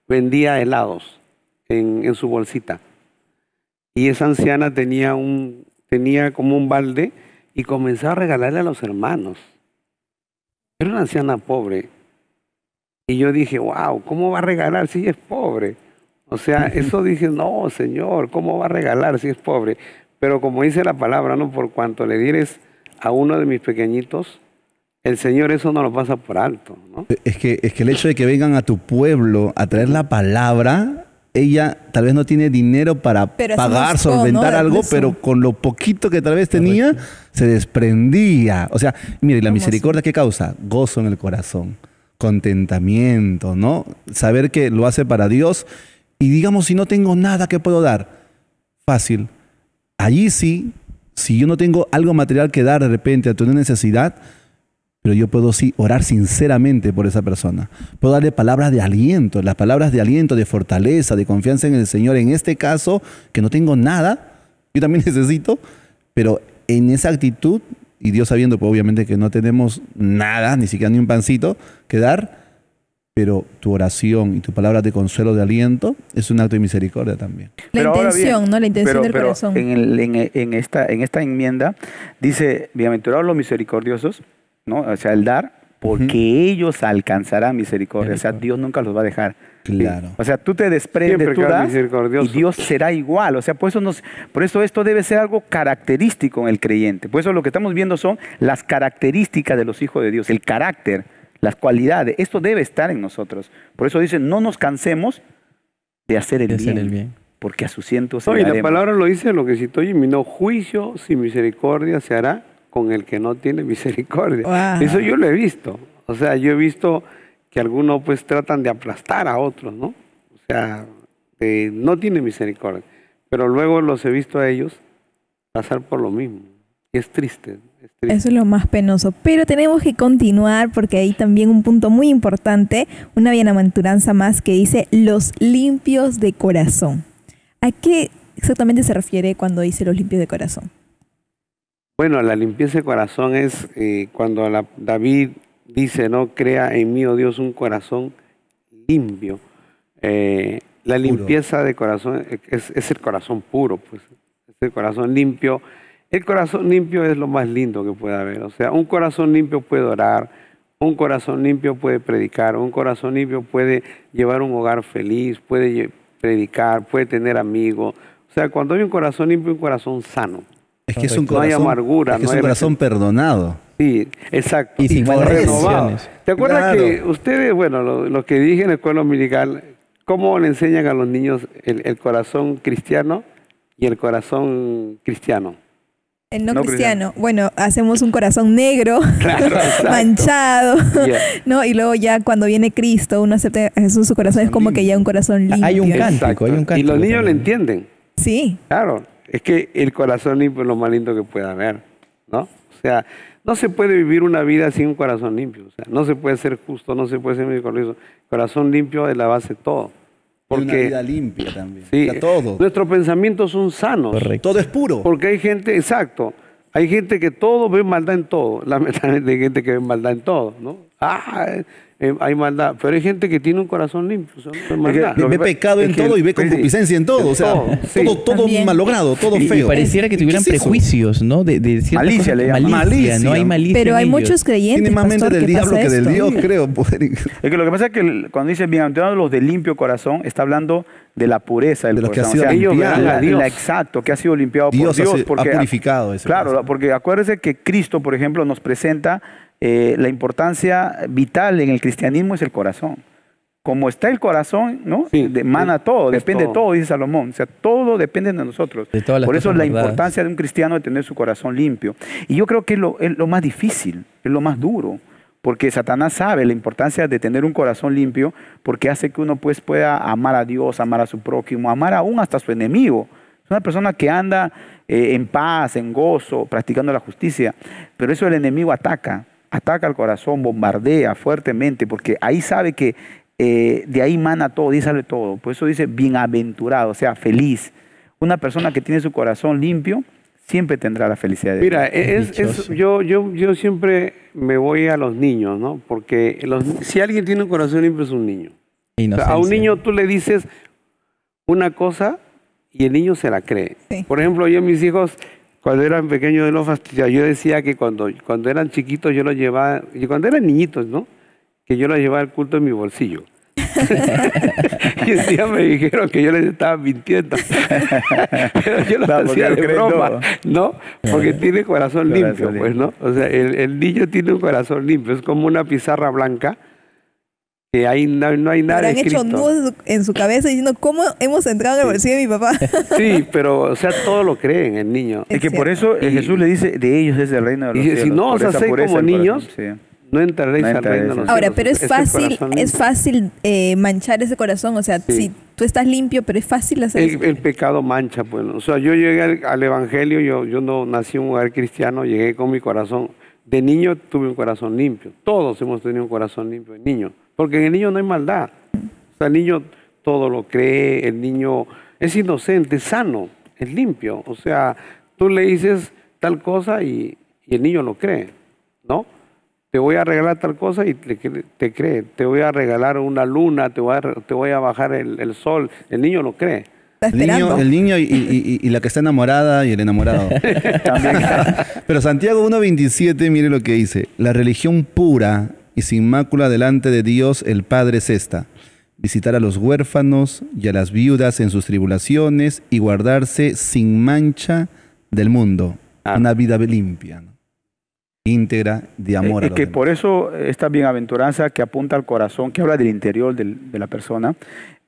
Vendía helados en su bolsita. Y esa anciana tenía como un balde y comenzó a regalarle a los hermanos. Era una anciana pobre. Y yo dije, wow, ¿cómo va a regalar si es pobre? O sea, eso dije, no, Señor, ¿cómo va a regalar si es pobre? Pero como dice la palabra, ¿no? Por cuanto le dieres a uno de mis pequeñitos, el Señor eso no lo pasa por alto, ¿no? Es que el hecho de que vengan a tu pueblo a traer la palabra, ella tal vez no tiene dinero para Pero así pagar, buscó, solventar ¿no? algo, Eso. pero con lo poquito que tal vez tenía, se desprendía. O sea, mire, la Hermoso. misericordia, ¿qué causa? Gozo en el corazón, contentamiento, ¿no? Saber que lo hace para Dios. Y digamos, si no tengo nada que puedo dar, fácil. Allí sí, si yo no tengo algo material que dar de repente ante una necesidad, pero yo puedo sí orar sinceramente por esa persona. Puedo darle palabras de aliento, las palabras de aliento, de fortaleza, de confianza en el Señor. En este caso, que no tengo nada, yo también necesito, pero en esa actitud, y Dios sabiendo pues, obviamente que no tenemos nada, ni siquiera ni un pancito que dar, pero tu oración y tu palabra de consuelo, de aliento, es un acto de misericordia también. La Pero ahora intención, bien, ¿no? La intención del corazón. En esta enmienda dice, bienaventurados los misericordiosos, ¿no? O sea, el dar, porque ellos alcanzarán misericordia. O sea, Dios nunca los va a dejar. Claro. O sea, tú te desprendes, Siempre tú queda das, misericordioso. y Dios será igual. O sea, por eso esto debe ser algo característico en el creyente. Por eso lo que estamos viendo son las características de los hijos de Dios, el carácter, las cualidades. Esto debe estar en nosotros. Por eso dice, no nos cansemos de hacer el bien, porque a su ciento No, y la segaremos. palabra lo dice, lo que citó Jimmy, no, juicio sin misericordia se hará con el que no tiene misericordia. Wow. Eso yo lo he visto. O sea, yo he visto que algunos pues tratan de aplastar a otros, ¿no? O sea, no tienen misericordia. Pero luego los he visto a ellos pasar por lo mismo. Y es triste, es triste. Eso es lo más penoso. Pero tenemos que continuar porque hay también un punto muy importante, una bienaventuranza más que dice los limpios de corazón. ¿A qué exactamente se refiere cuando dice los limpios de corazón? Bueno, la limpieza de corazón es cuando David dice, ¿no? Crea en mí, oh Dios, un corazón limpio. La limpieza de corazón es el corazón puro, pues. Es el corazón limpio. El corazón limpio es lo más lindo que puede haber. O sea, un corazón limpio puede orar, un corazón limpio puede predicar, un corazón limpio puede llevar un hogar feliz, puede predicar, puede tener amigos. O sea, cuando hay un corazón limpio, un corazón sano. Es que es un No hay corazón, amargura, es que no es un hay corazón perdonado. Sí, exacto. Y sin malas renovado. decisiones. ¿Te acuerdas Claro. que ustedes, bueno, lo que dije en la escuela dominical, cómo le enseñan a los niños el corazón cristiano y el corazón cristiano? El no No cristiano. Bueno, hacemos un corazón negro, Claro, exacto. manchado, Yeah. ¿no? Y luego ya cuando viene Cristo, uno acepta a Jesús, su corazón es como que ya un corazón limpio. Hay un cántico, Exacto. hay un cántico. Y los niños lo también. entienden. Sí. Claro, es que el corazón limpio es lo más lindo que puede haber, ¿no? O sea, no se puede vivir una vida sin un corazón limpio. O sea, no se puede ser justo, no se puede ser misericordioso. Corazón limpio es la base de todo. Y una Porque vida limpia también. sí, O sea, todo. nuestros pensamientos son sanos. Correcto. Todo es puro. Porque hay gente, exacto, hay gente que todo ve maldad en todo. Lamentablemente hay gente que ve maldad en todo, ¿no? Hay maldad, pero hay gente que tiene un corazón limpio. O sea, no hay maldad. Ve pecado en es que- todo y ve sí, sí. concupiscencia en todo. O sea, todo, sí. todo También. malogrado, todo Y feo. pareciera que ¿Qué tuvieran es eso? prejuicios, ¿no? De ciertas Malicia cosas le que- llaman. Malicia. no hay malicia. Pero en hay ellos. muchos creyentes, Tiene más mente pastor, del que diablo pasa que del esto. Dios, creo. Es que lo que pasa es que cuando dice bienaventurados los de limpio corazón, está hablando de la pureza del De los que corazón. ha sido ellos limpiado. verán a Dios. Exacto, que ha sido limpiado Dios por Dios. ha porque purificado ese Claro, corazón. porque acuérdese que Cristo, por ejemplo, nos presenta la importancia vital en el cristianismo es el corazón. Como está el corazón, ¿no? Sí, Mana todo, es depende todo. todo, dice Salomón. O sea, todo depende de nosotros. De todas las Por eso cosas la guardadas. importancia de un cristiano de tener su corazón limpio. Y yo creo que es lo más difícil, es lo más duro. Porque Satanás sabe la importancia de tener un corazón limpio porque hace que uno pues pueda amar a Dios, amar a su prójimo, amar aún hasta a su enemigo. Es una persona que anda en paz, en gozo, practicando la justicia. Pero eso el enemigo ataca al corazón, bombardea fuertemente porque ahí sabe que de ahí mana todo, de ahí sale todo. Por eso dice bienaventurado, o sea, feliz. Una persona que tiene su corazón limpio siempre tendrá la felicidad de Mira, Dichoso. yo siempre me voy a los niños, ¿no? Porque si alguien tiene un corazón limpio es un niño. O sea, a un Inocencia. niño tú le dices una cosa y el niño se la cree. Sí. Por ejemplo, yo mis hijos, cuando eran pequeños, yo los fastidiaba. Yo decía que cuando eran chiquitos yo los llevaba, y cuando eran niñitos, ¿no? Que yo los llevaba al culto en mi bolsillo. Y un día me dijeron que yo les estaba mintiendo. Pero yo lo Claro, porque hacía lo de creen broma, todo. ¿no? Porque tiene corazón Corazón limpio, pues, ¿no? O sea, el niño tiene un corazón limpio. Es como una pizarra blanca que ahí no hay nada Habrán hecho escrito. nudos en su cabeza diciendo, ¿cómo hemos entrado en el bolsillo de mi papá? Sí, pero o sea, todo lo creen el niño. Es que cierto. por eso Jesús le dice, de ellos es el reino de los Y cielos. si no os por esa hacéis pureza como del niños, corazón, sí. no entraréis No al entraréis reino de los Ahora, cielos. pero es fácil, corazón es fácil manchar ese corazón. O sea, Sí. si tú estás limpio, pero es fácil hacer eso. El pecado mancha, pues. O sea, yo llegué al evangelio, yo no nací en un hogar cristiano, llegué con mi corazón. De niño tuve un corazón limpio. Todos hemos tenido un corazón limpio de niño. Porque en el niño no hay maldad. O sea, el niño todo lo cree, el niño es inocente, es sano, es limpio. O sea, tú le dices tal cosa y el niño lo cree, ¿no? Te voy a regalar tal cosa y te cree. Te voy a regalar una luna, te voy a bajar el sol. El niño lo cree. Está esperando. El niño y la que está enamorada y el enamorado. Pero Santiago 1:27, mire lo que dice. La religión pura y sin mácula delante de Dios el Padre es esta: visitar a los huérfanos y a las viudas en sus tribulaciones y guardarse sin mancha del mundo. Una vida limpia, ¿no? Íntegra, de amor a Es los que demás. por eso esta bienaventuranza que apunta al corazón, que habla del interior de la persona,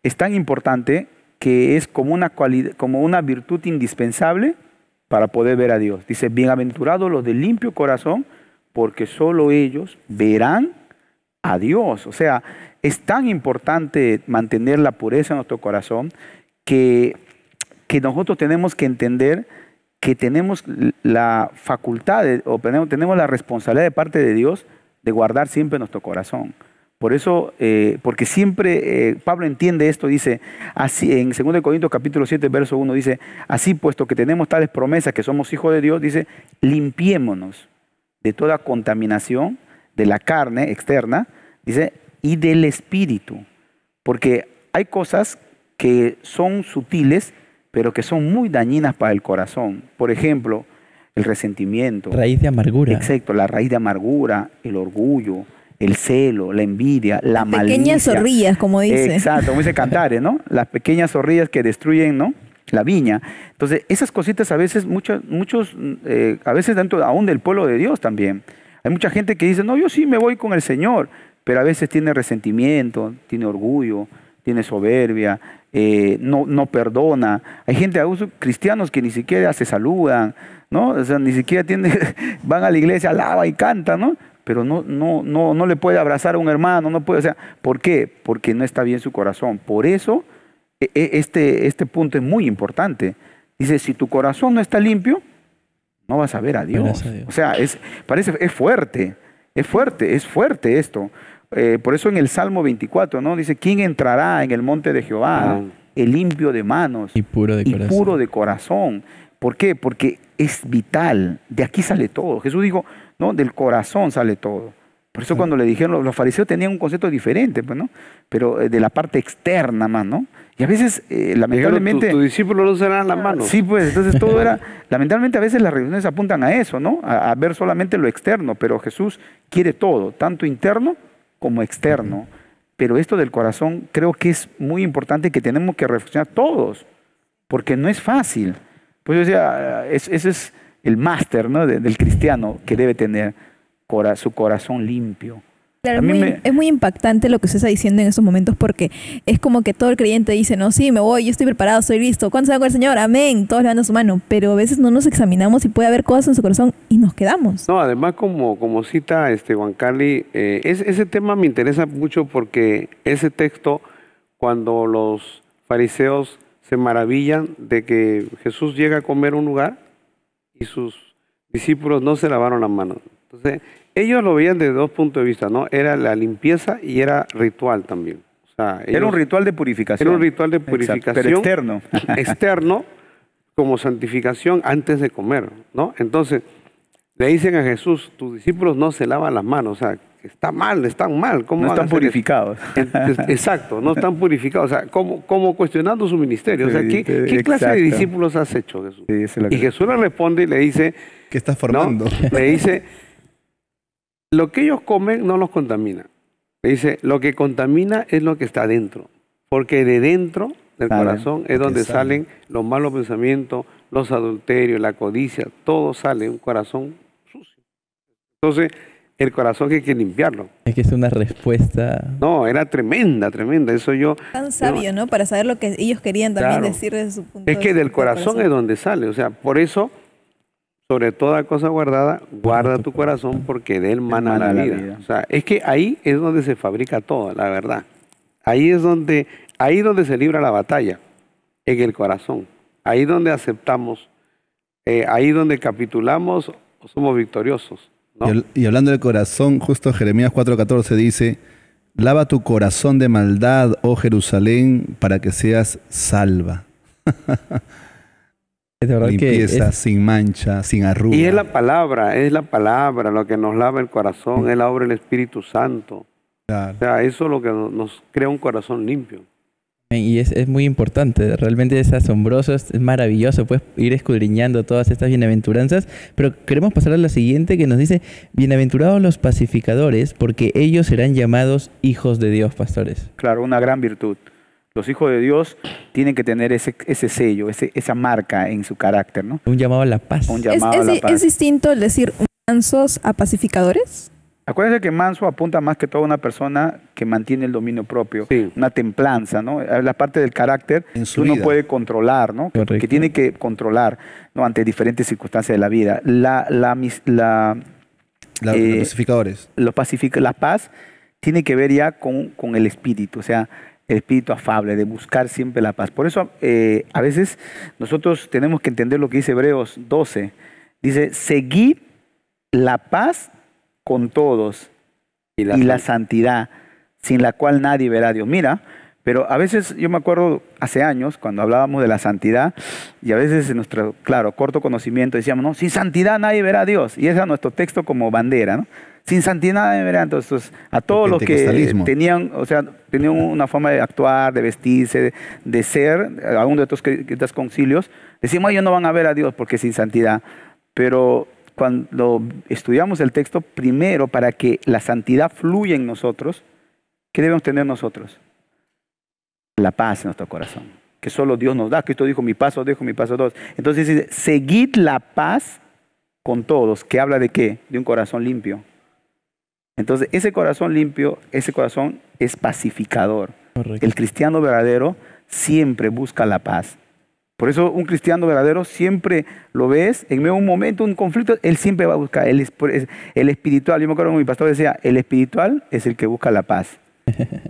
es tan importante que es como una virtud indispensable para poder ver a Dios. Dice, bienaventurados los de limpio corazón, porque solo ellos verán a Dios. O sea, es tan importante mantener la pureza en nuestro corazón que nosotros tenemos que entender que tenemos la facultad o tenemos la responsabilidad de parte de Dios de guardar siempre nuestro corazón. Por eso, porque siempre Pablo entiende esto, dice, así en 2 Corintios capítulo 7, verso 1, dice, así puesto que tenemos tales promesas que somos hijos de Dios, dice, limpiémonos de toda contaminación de la carne externa, dice, y del espíritu. Porque hay cosas que son sutiles, pero que son muy dañinas para el corazón. Por ejemplo, el resentimiento. Raíz de amargura. Exacto, la raíz de amargura, el orgullo, el celo, la envidia, la malicia. Pequeñas zorrillas, como dice. Exacto, como dice Cantares, ¿no? Las pequeñas zorrillas que destruyen, ¿no?, la viña. Entonces, esas cositas a veces, a veces dentro aún del pueblo de Dios también. Hay mucha gente que dice, no, yo sí me voy con el Señor, pero a veces tiene resentimiento, tiene orgullo, tiene soberbia, no perdona. Hay gente, cristianos que ni siquiera se saludan, ¿no? O sea, ni siquiera van a la iglesia, alaban y cantan, ¿no? Pero no le puede abrazar a un hermano, no puede, o sea, ¿por qué? Porque no está bien su corazón. Por eso, este punto es muy importante. Dice, si tu corazón no está limpio, no vas a ver a Dios. O sea, es fuerte esto. Por eso en el Salmo 24, ¿no? Dice, ¿quién entrará en el monte de Jehová? El limpio de manos y puro de corazón. ¿Por qué? Porque es vital. De aquí sale todo. Jesús dijo, no, del corazón sale todo. Por eso cuando le dijeron, los fariseos tenían un concepto diferente, pues, ¿no? Pero de la parte externa más, ¿no? Y a veces, lamentablemente... Tu discípulo no se dan las manos. Sí, pues, entonces todo era... Lamentablemente a veces las religiones apuntan a eso, ¿no? A ver solamente lo externo, pero Jesús quiere todo, tanto interno como externo. Pero esto del corazón creo que es muy importante, que tenemos que reflexionar todos, porque no es fácil. Pues yo decía, ese es el máster, ¿no?, del cristiano, que debe tener su corazón limpio. Claro, es muy impactante lo que usted está diciendo en estos momentos, porque es como que todo el creyente dice, no, sí, me voy, yo estoy preparado, estoy listo. ¿Cuándo se va con el Señor? Amén. Todos levantan su mano. Pero a veces no nos examinamos y puede haber cosas en su corazón y nos quedamos. No, además como cita Juan Carly, ese tema me interesa mucho porque ese texto, cuando los fariseos se maravillan de que Jesús llega a comer a un lugar y sus discípulos no se lavaron las manos. Entonces, ellos lo veían desde dos puntos de vista, ¿no? Era la limpieza y era ritual también. O sea, era un ritual de purificación. Era un ritual de purificación. Exacto, pero externo. Externo, como santificación antes de comer, ¿no? Entonces, le dicen a Jesús, tus discípulos no se lavan las manos. O sea, están mal. ¿Cómo no están purificados. Exacto, no están purificados. O sea, como cuestionando su ministerio. O sea, ¿qué clase de discípulos has hecho, Jesús? Sí, y Jesús le responde y le dice... ¿Qué estás formando? ¿no? Le dice... Lo que ellos comen no los contamina. Le dice, lo que contamina es lo que está dentro. Porque de dentro del corazón es donde salen los malos pensamientos, los adulterios, la codicia, todo sale de un corazón sucio. Entonces, el corazón que hay que limpiarlo. Es que es una respuesta. No, era tremenda, tremenda. Eso yo... Tan sabio, ¿no? Para saber lo que ellos querían también Claro. decir desde su punto Es que del corazón es donde sale. O sea, por eso, sobre toda cosa guardada, guarda tu corazón porque de él mana la vida. O sea, es que ahí es donde se fabrica todo, la verdad. Ahí es donde se libra la batalla, en el corazón. Ahí donde aceptamos, ahí donde capitulamos, somos victoriosos, ¿no? Y hablando del corazón, justo Jeremías 4:14 dice, lava tu corazón de maldad, oh Jerusalén, para que seas salva. Es de verdad Limpieza, que sin mancha, sin arruga. Y es la palabra lo que nos lava el corazón, es la obra del Espíritu Santo. Claro. O sea, eso es lo que nos crea un corazón limpio. y es muy importante, realmente es asombroso, es maravilloso, puedes ir escudriñando todas estas bienaventuranzas, pero queremos pasar a la siguiente que nos dice, bienaventurados los pacificadores, porque ellos serán llamados hijos de Dios, pastores. Claro, una gran virtud. Los hijos de Dios tienen que tener ese sello, esa marca en su carácter, ¿no? Un llamado a la paz. Un llamado a la paz. ¿Es distinto el decir mansos a pacificadores? Acuérdense que manso apunta más que todo a una persona que mantiene el dominio propio, Sí. una templanza, ¿no? La parte del carácter En que su uno vida. puede controlar, ¿no? Que Correcto. tiene que controlar, ¿no? Ante diferentes circunstancias de la vida. Los pacificadores. La paz tiene que ver ya con el espíritu, o sea, el espíritu afable, de buscar siempre la paz. Por eso a veces nosotros tenemos que entender lo que dice Hebreos 12. Dice, seguid la paz con todos y la santidad, sin la cual nadie verá a Dios. Mira, pero a veces yo me acuerdo hace años cuando hablábamos de la santidad y a veces en nuestro, claro, corto conocimiento decíamos, no, sin santidad nadie verá a Dios. Y ese era nuestro texto como bandera, ¿no? Sin santidad nadie verá. Entonces, a todos los que Pentecostalismo. tenían una forma de actuar, de vestirse, de ser, a uno de estos concilios, decíamos, ellos no van a ver a Dios porque sin santidad. Pero cuando estudiamos el texto, primero, para que la santidad fluya en nosotros, ¿qué debemos tener nosotros? La paz en nuestro corazón, que solo Dios nos da. Cristo dijo, mi paz os dejo, mi paz os doy. Entonces dice, seguid la paz con todos, que habla de qué? De un corazón limpio. Entonces, ese corazón limpio, ese corazón es pacificador. Correcto. El cristiano verdadero siempre busca la paz. Por eso un cristiano verdadero siempre lo ves, en medio de un momento, un conflicto, él siempre va a buscar. El espiritual, yo me acuerdo que mi pastor decía, el espiritual es el que busca la paz.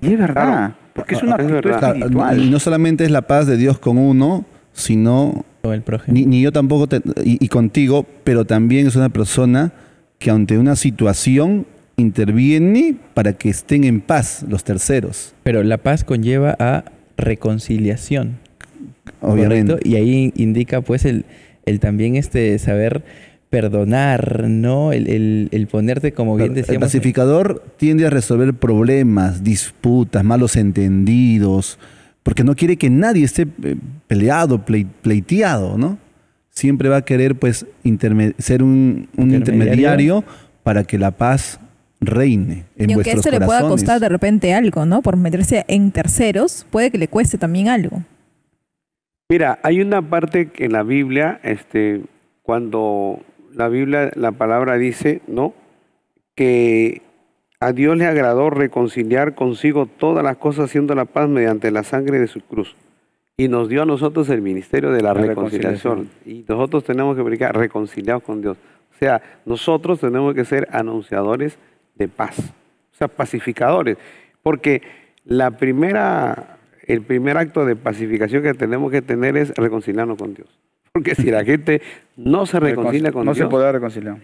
Y es verdad, Claro. porque es una Es actitud verdad. espiritual. Y no solamente es la paz de Dios con uno, sino Con el prójimo. ni yo tampoco y contigo, pero también es una persona que ante una situación interviene para que estén en paz los terceros, Pero la paz conlleva a reconciliación. obviamente. ¿Correcto? Y ahí indica pues el también saber perdonar, ¿no? El ponerte, como bien El decíamos, pacificador tiende a resolver problemas, disputas, malos entendidos, porque no quiere que nadie esté peleado, pleiteado, ¿no? Siempre va a querer pues ser un intermediario para que la paz reine en Y aunque vuestros esto le pueda corazones. costar de repente algo, ¿no? Por meterse en terceros, puede que le cueste también algo. Mira, hay una parte que en la Biblia, cuando la Biblia, la palabra dice, ¿no? Que a Dios le agradó reconciliar consigo todas las cosas haciendo la paz mediante la sangre de su cruz. Y nos dio a nosotros el ministerio de la reconciliación. Y nosotros tenemos que predicar reconciliados con Dios. O sea, nosotros tenemos que ser anunciadores de paz. O sea, pacificadores. Porque el primer acto de pacificación que tenemos que tener es reconciliarnos con Dios. Porque si la gente no se reconcilia con no Dios, se podrá reconciliar.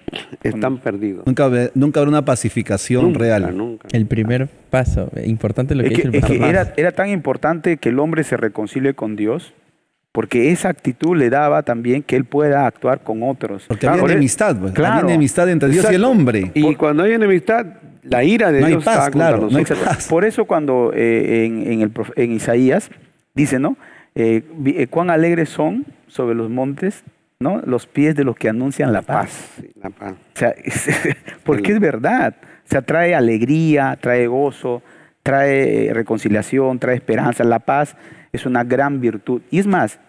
están perdidos. Nunca habrá una pacificación Nunca, real. nunca. el primer paso. Importante lo que dice el Es pastor. que era tan importante que el hombre se reconcilie con Dios, porque esa actitud le daba también que él pueda actuar con otros. Porque había Por enemistad, pues. Claro. Había enemistad entre Dios y el Exacto. hombre. Y cuando hay enemistad, la ira de No hay Dios paz, está contra claro, no hay nosotros. paz. Por eso cuando en Isaías dice, ¿no? Cuán alegres son sobre los montes, ¿no? Los pies de los que anuncian la paz. Sí, la paz. O sea, porque es verdad. O sea, trae alegría, trae gozo, trae reconciliación, trae esperanza. La paz es una gran virtud. Y es más,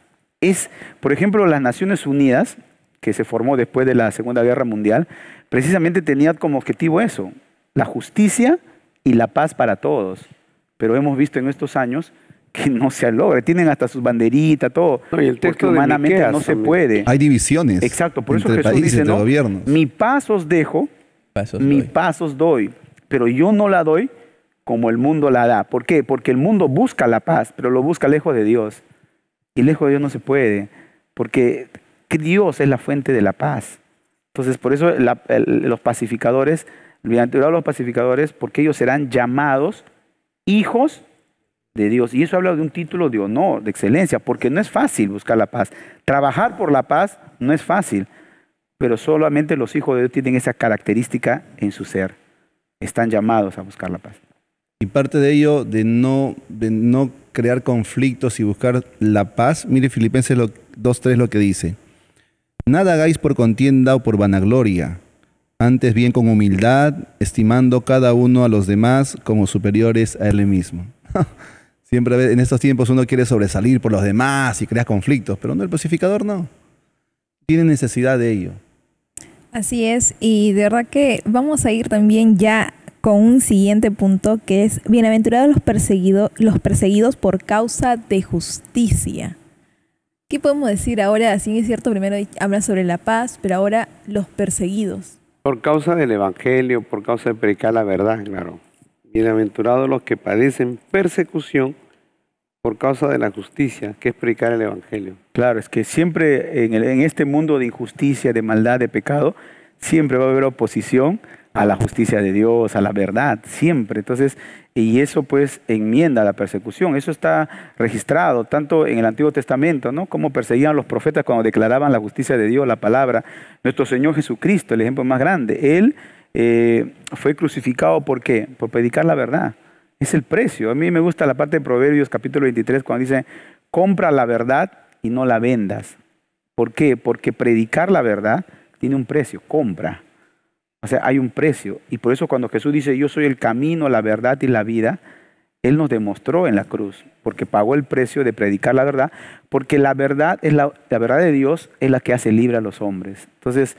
por ejemplo, las Naciones Unidas que se formó después de la Segunda Guerra Mundial, precisamente tenía como objetivo eso, la justicia y la paz para todos. Pero hemos visto en estos años que no se logra. Tienen hasta sus banderitas, todo. No, y el texto porque humanamente Miqueas no se también. puede. Hay divisiones. Exacto, por eso entre Jesús países, dice, entre no, gobiernos. mi paz os dejo, mi paz os doy, pero yo no la doy como el mundo la da. ¿Por qué? Porque el mundo busca la paz, pero lo busca lejos de Dios. Y lejos de Dios no se puede, porque Dios es la fuente de la paz. Entonces, por eso los pacificadores, bienaventurados los pacificadores, porque ellos serán llamados hijos de Dios. Y eso habla de un título de honor, de excelencia, porque no es fácil buscar la paz. Trabajar por la paz no es fácil, pero solamente los hijos de Dios tienen esa característica en su ser. Están llamados a buscar la paz. Y parte de ello, de no crear conflictos y buscar la paz, mire Filipenses 2:3 lo que dice. Nada hagáis por contienda o por vanagloria, antes bien con humildad, estimando cada uno a los demás como superiores a él mismo. Siempre en estos tiempos uno quiere sobresalir por los demás y crea conflictos, pero no, el pacificador no. Tiene necesidad de ello. Así es, y de verdad que vamos a ir también ya con un siguiente punto que es bienaventurados los perseguidos por causa de justicia. ¿Qué podemos decir ahora? Sí, es cierto, primero habla sobre la paz, pero ahora los perseguidos. Por causa del evangelio, por causa de predicar la verdad, claro. Bienaventurados los que padecen persecución por causa de la justicia, que es predicar el evangelio. Claro, es que siempre en este mundo de injusticia, de maldad, de pecado, siempre va a haber oposición a la justicia de Dios, a la verdad, siempre. Entonces, y eso pues enmienda la persecución. Eso está registrado tanto en el Antiguo Testamento, ¿no? Cómo perseguían a los profetas cuando declaraban la justicia de Dios, la palabra. Nuestro Señor Jesucristo, el ejemplo más grande, Él fue crucificado, ¿por qué? Por predicar la verdad. Es el precio. A mí me gusta la parte de Proverbios capítulo 23 cuando dice, compra la verdad y no la vendas. ¿Por qué? Porque predicar la verdad tiene un precio, compra. O sea, hay un precio. Y por eso cuando Jesús dice, yo soy el camino, la verdad y la vida, Él nos demostró en la cruz, porque pagó el precio de predicar la verdad, porque la verdad es la verdad de Dios es la que hace libre a los hombres. Entonces,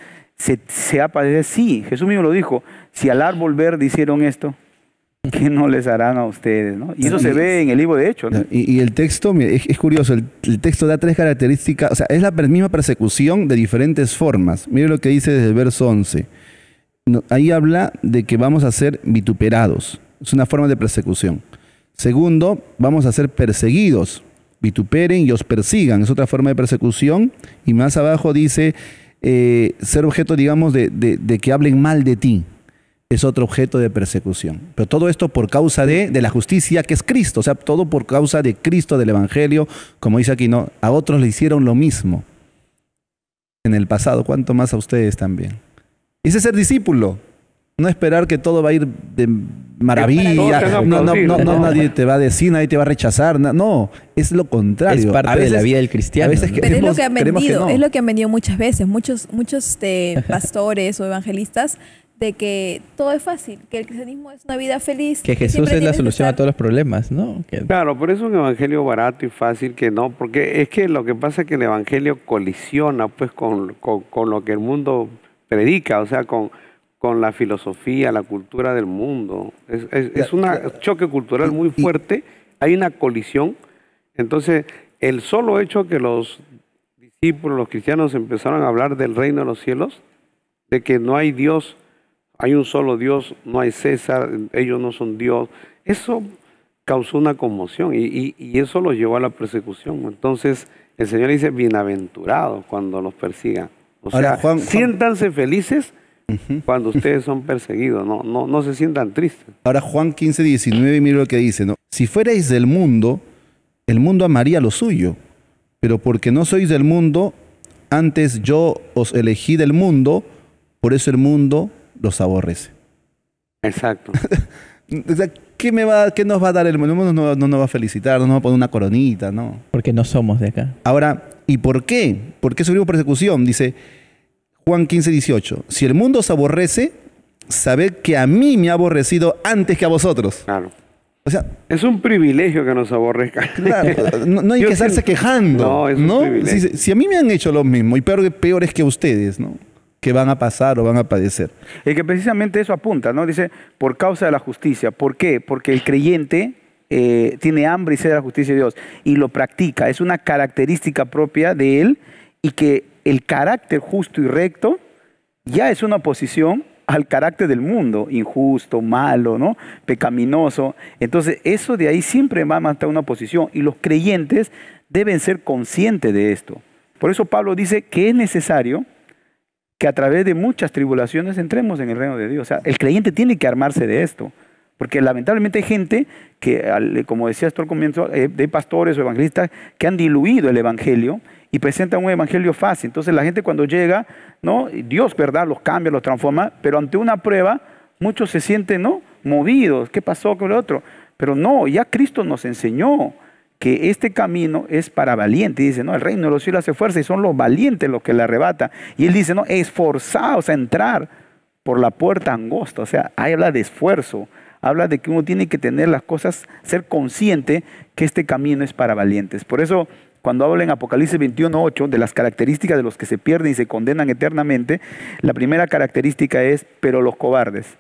se ha padecido, sí, Jesús mismo lo dijo, si al árbol verde hicieron esto, ¿qué no les harán a ustedes? ¿No? Y eso se ve en el libro de Hechos, ¿no? Y el texto, es curioso, el texto da 3 características, o sea, es la misma persecución de diferentes formas. Mire lo que dice desde el verso 11. Ahí habla de que vamos a ser vituperados, es una forma de persecución. Segundo, vamos a ser perseguidos, vituperen y os persigan, es otra forma de persecución. Y más abajo dice, ser objeto, digamos, de que hablen mal de ti. Es otro objeto de persecución. Pero todo esto por causa de la justicia que es Cristo. O sea, todo por causa de Cristo, del Evangelio. Como dice aquí, ¿no? A otros le hicieron lo mismo en el pasado. ¿Cuánto más a ustedes también? Ese es ser discípulo. No esperar que todo va a ir de maravilla. No, nadie te va a decir, nadie te va a rechazar. No, es lo contrario. Es parte de la vida del cristiano. A veces Pero es lo que han vendido, no. es lo que han vendido muchas veces. Muchos pastores o evangelistas de que todo es fácil, que el cristianismo es una vida feliz. Que Jesús es la solución a todos los problemas, ¿no? Claro, por eso es un evangelio barato y fácil que no, porque es que lo que pasa es que el evangelio colisiona pues con lo que el mundo predica, o sea, con la filosofía, la cultura del mundo. Es un choque cultural muy fuerte, hay una colisión. Entonces, el solo hecho que los discípulos, los cristianos empezaron a hablar del reino de los cielos, de que no hay Dios, hay un solo Dios, no hay César, ellos no son Dios, eso causó una conmoción y eso los llevó a la persecución. Entonces, el Señor dice, bienaventurados cuando los persigan. O sea, Juan, siéntanse felices cuando ustedes son perseguidos, no se sientan tristes. Ahora Juan 15:19, mire lo que dice, ¿no? Si fuerais del mundo, el mundo amaría lo suyo, pero porque no sois del mundo, antes yo os elegí del mundo, por eso el mundo los aborrece. Exacto. O sea, ¿qué nos va a dar el mundo? El mundo no nos va a felicitar, no nos va a poner una coronita, ¿no? Porque no somos de acá. Ahora, ¿y por qué? ¿Por qué sufrimos persecución? Dice Juan 15:18. Si el mundo os aborrece, sabed que a mí me ha aborrecido antes que a vosotros. Claro. O sea, Es un privilegio que nos aborrezcan. claro, no hay Yo que estarse siento- quejando. No, es un ¿no? privilegio. Si a mí me han hecho lo mismo, y peor es que ustedes, ¿no? Que van a pasar o van a padecer. Es que precisamente eso apunta, ¿no? Dice, por causa de la justicia. ¿Por qué? Porque el creyente tiene hambre y sed de la justicia de Dios y lo practica. Es una característica propia de él, y que el carácter justo y recto ya es una oposición al carácter del mundo, injusto, malo, ¿no? Pecaminoso. Entonces, eso de ahí siempre va a mantener una oposición, y los creyentes deben ser conscientes de esto. Por eso Pablo dice que es necesario que a través de muchas tribulaciones entremos en el reino de Dios. O sea, el creyente tiene que armarse de esto, porque lamentablemente hay gente que, como decías tú al comienzo, de pastores o evangelistas que han diluido el evangelio y presentan un evangelio fácil. Entonces la gente cuando llega, ¿no? Dios, ¿verdad?, los cambia, los transforma, pero ante una prueba muchos se sienten, ¿no?, movidos. ¿Qué pasó con el otro? Pero no, ya Cristo nos enseñó que este camino es para valientes. Dice, no, el reino de los cielos hace fuerza y son los valientes los que le arrebatan. Y él dice, no, esforzaos a entrar por la puerta angosta. O sea, ahí habla de esfuerzo, habla de que uno tiene que tener las cosas, ser consciente que este camino es para valientes. Por eso, cuando habla en Apocalipsis 21:8 de las características de los que se pierden y se condenan eternamente, la primera característica es, pero los cobardes.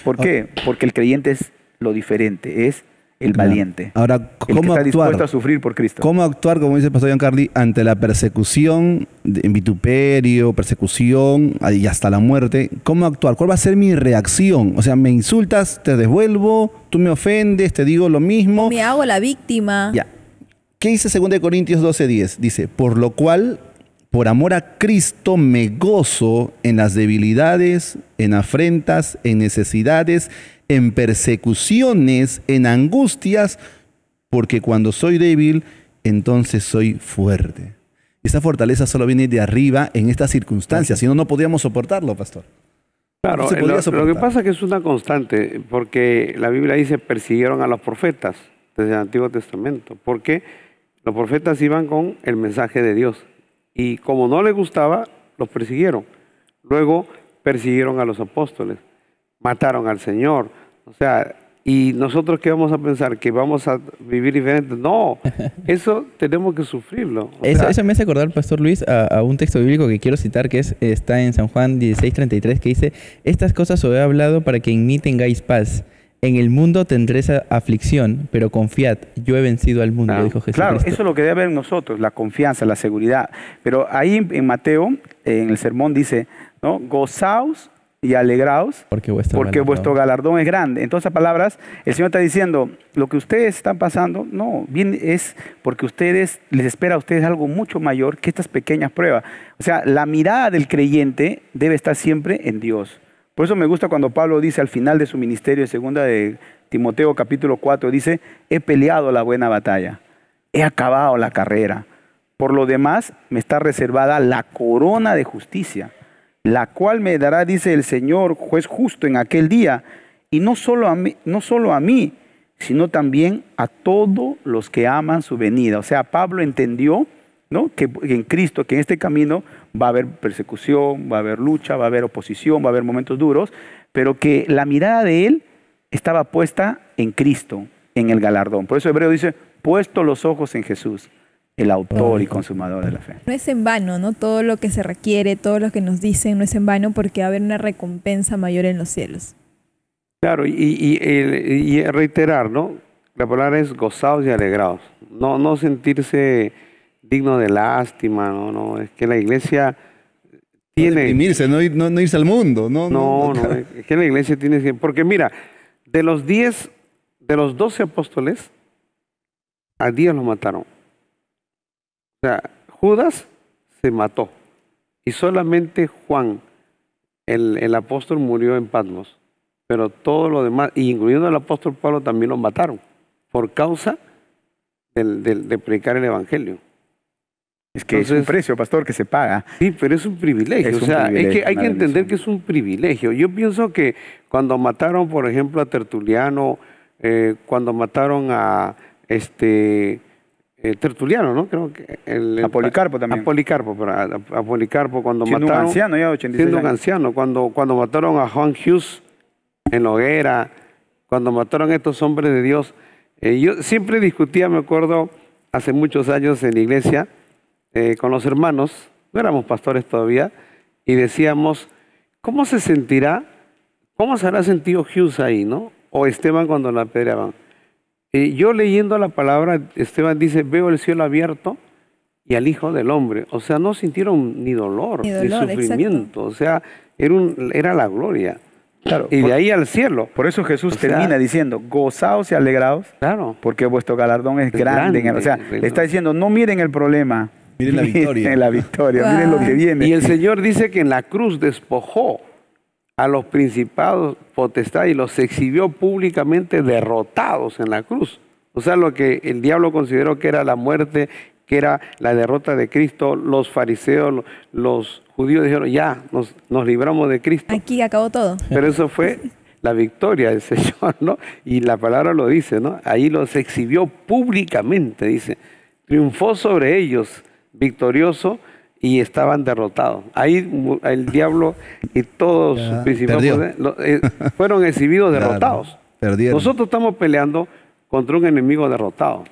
¿Por qué? Porque el creyente es lo diferente, es el valiente. Ahora, El que ¿cómo está dispuesto actuar? a sufrir por Cristo. ¿Cómo actuar, como dice el pastor Giancarli, ante la persecución, en vituperio, persecución y hasta la muerte? ¿Cómo actuar? ¿Cuál va a ser mi reacción? O sea, me insultas, te devuelvo, tú me ofendes, te digo lo mismo. Me hago la víctima. Ya. ¿Qué dice 2 Corintios 12:10? Dice, por lo cual, por amor a Cristo, me gozo en las debilidades, en afrentas, en necesidades, en persecuciones, en angustias, porque cuando soy débil, entonces soy fuerte. Esa fortaleza solo viene de arriba en estas circunstancias, si no, no podríamos soportarlo, pastor. Claro, No se podría lo que soportar. pasa es que es una constante, porque la Biblia dice persiguieron a los profetas desde el Antiguo Testamento, porque los profetas iban con el mensaje de Dios y como no les gustaba, los persiguieron. Luego persiguieron a los apóstoles, mataron al Señor. O sea, ¿y nosotros qué vamos a pensar? ¿Que vamos a vivir diferente? No, eso tenemos que sufrirlo. O sea, Eso me hace acordar, Pastor Luis, a un texto bíblico que quiero citar, que está en San Juan 16:33, que dice, estas cosas os he hablado para que en mí tengáis paz. En el mundo tendréis aflicción, pero confiad, yo he vencido al mundo, Claro, dijo Jesucristo. Claro, eso es lo que debe haber en nosotros, la confianza, la seguridad. Pero ahí en Mateo, en el sermón dice, ¿no? Gozaos y alegraos, porque vuestro galardón es grande. En otras palabras, el Señor está diciendo, lo que ustedes están pasando, no, bien es porque les espera a ustedes algo mucho mayor que estas pequeñas pruebas. O sea, la mirada del creyente debe estar siempre en Dios. Por eso me gusta cuando Pablo dice al final de su ministerio, en 2 de Timoteo capítulo 4, dice, he peleado la buena batalla, he acabado la carrera. Por lo demás, me está reservada la corona de justicia, la cual me dará, dice el Señor, juez justo en aquel día, y no solo a mí, sino también a todos los que aman su venida. O sea, Pablo entendió, ¿no?, que en Cristo, que en este camino va a haber persecución, va a haber lucha, va a haber oposición, va a haber momentos duros, pero que la mirada de él estaba puesta en Cristo, en el galardón. Por eso Hebreo dice, puesto los ojos en Jesús, el autor y consumador de la fe. No es en vano, ¿no? Todo lo que se requiere, todo lo que nos dicen no es en vano porque va a haber una recompensa mayor en los cielos. claro, y reiterar, ¿no? La palabra es gozaos y alegraos. No sentirse digno de lástima, no, es que la iglesia tiene... Deprimirse, no irse al mundo. No, es que la iglesia tiene que... Porque mira, de los 12 apóstoles, a 10 los mataron. O sea, Judas se mató. Y solamente Juan, el apóstol, murió en Patmos. Pero todo lo demás, incluyendo el apóstol Pablo, también los mataron. Por causa de predicar el evangelio. Es que es un precio, pastor, que se paga. Sí, pero es un privilegio. Es un o sea, privilegio, hay que una entender bendición. que es un privilegio. Yo pienso que cuando mataron, por ejemplo, a Tertuliano, cuando mataron a Tertuliano, ¿no? Creo que A Policarpo también. A Policarpo, a Policarpo cuando Siendo mataron. un anciano ya, 86 siendo un años. anciano, cuando mataron a Juan Hughes en la hoguera, cuando mataron a estos hombres de Dios, yo siempre discutía, me acuerdo, hace muchos años en la iglesia, con los hermanos, no éramos pastores todavía, y decíamos, ¿cómo se sentirá, cómo se habrá sentido Hughes ahí, ¿no? O Esteban cuando la apedreaban. Yo leyendo la palabra, Esteban dice, veo el cielo abierto y al Hijo del Hombre. O sea, no sintieron ni dolor, ni sufrimiento. Exacto. O sea, era la gloria. Claro, y de ahí al cielo. Por eso Jesús termina diciendo, gozaos y alegraos, claro, porque vuestro galardón es grande. O sea, le está diciendo, no miren el problema, miren la victoria. Miren la victoria, Wow. miren lo que viene. Y el Señor dice que en la cruz despojó a los principados, potestades, y los exhibió públicamente derrotados en la cruz. O sea, lo que el diablo consideró que era la muerte, que era la derrota de Cristo, los fariseos, los judíos dijeron, ya, nos libramos de Cristo. Aquí acabó todo. Pero eso fue la victoria del Señor, ¿no? Y la palabra lo dice, ¿no? Ahí los exhibió públicamente, dice. Triunfó sobre ellos, victorioso, y estaban derrotados. Ahí el diablo y todos sus principales fueron exhibidos derrotados. Perdieron. Nosotros estamos peleando contra un enemigo derrotado.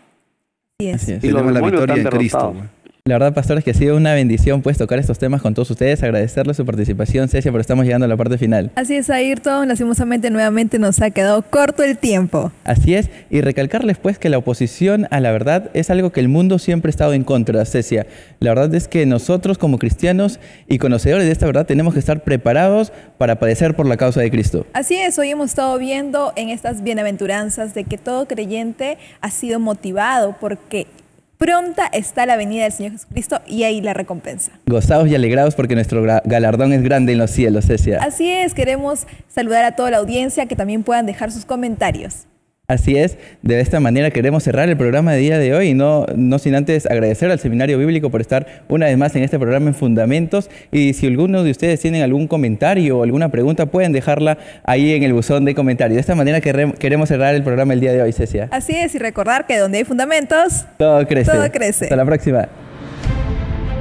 Así es. Y los Tenemos la demonios victoria están en Cristo. derrotados. La verdad, pastores, que ha sido una bendición pues tocar estos temas con todos ustedes, agradecerles su participación, Cecia, pero estamos llegando a la parte final. Así es, Ayrton, lastimosamente nuevamente nos ha quedado corto el tiempo. Así es, y recalcarles pues que la oposición a la verdad es algo que el mundo siempre ha estado en contra, Cecia. La verdad es que nosotros como cristianos y conocedores de esta verdad tenemos que estar preparados para padecer por la causa de Cristo. Así es, hoy hemos estado viendo en estas bienaventuranzas de que todo creyente ha sido motivado porque pronta está la venida del Señor Jesucristo y ahí la recompensa. Gozaos y alegraos porque nuestro galardón es grande en los cielos, Cecia. Así es, queremos saludar a toda la audiencia que también puedan dejar sus comentarios. Así es, de esta manera queremos cerrar el programa de día de hoy y no sin antes agradecer al Seminario Bíblico por estar una vez más en este programa en Fundamentos. Y si alguno de ustedes tienen algún comentario o alguna pregunta, pueden dejarla ahí en el buzón de comentarios. De esta manera queremos cerrar el programa el día de hoy, Cecia. Así es, y recordar que donde hay fundamentos, todo crece. todo crece. Hasta la próxima.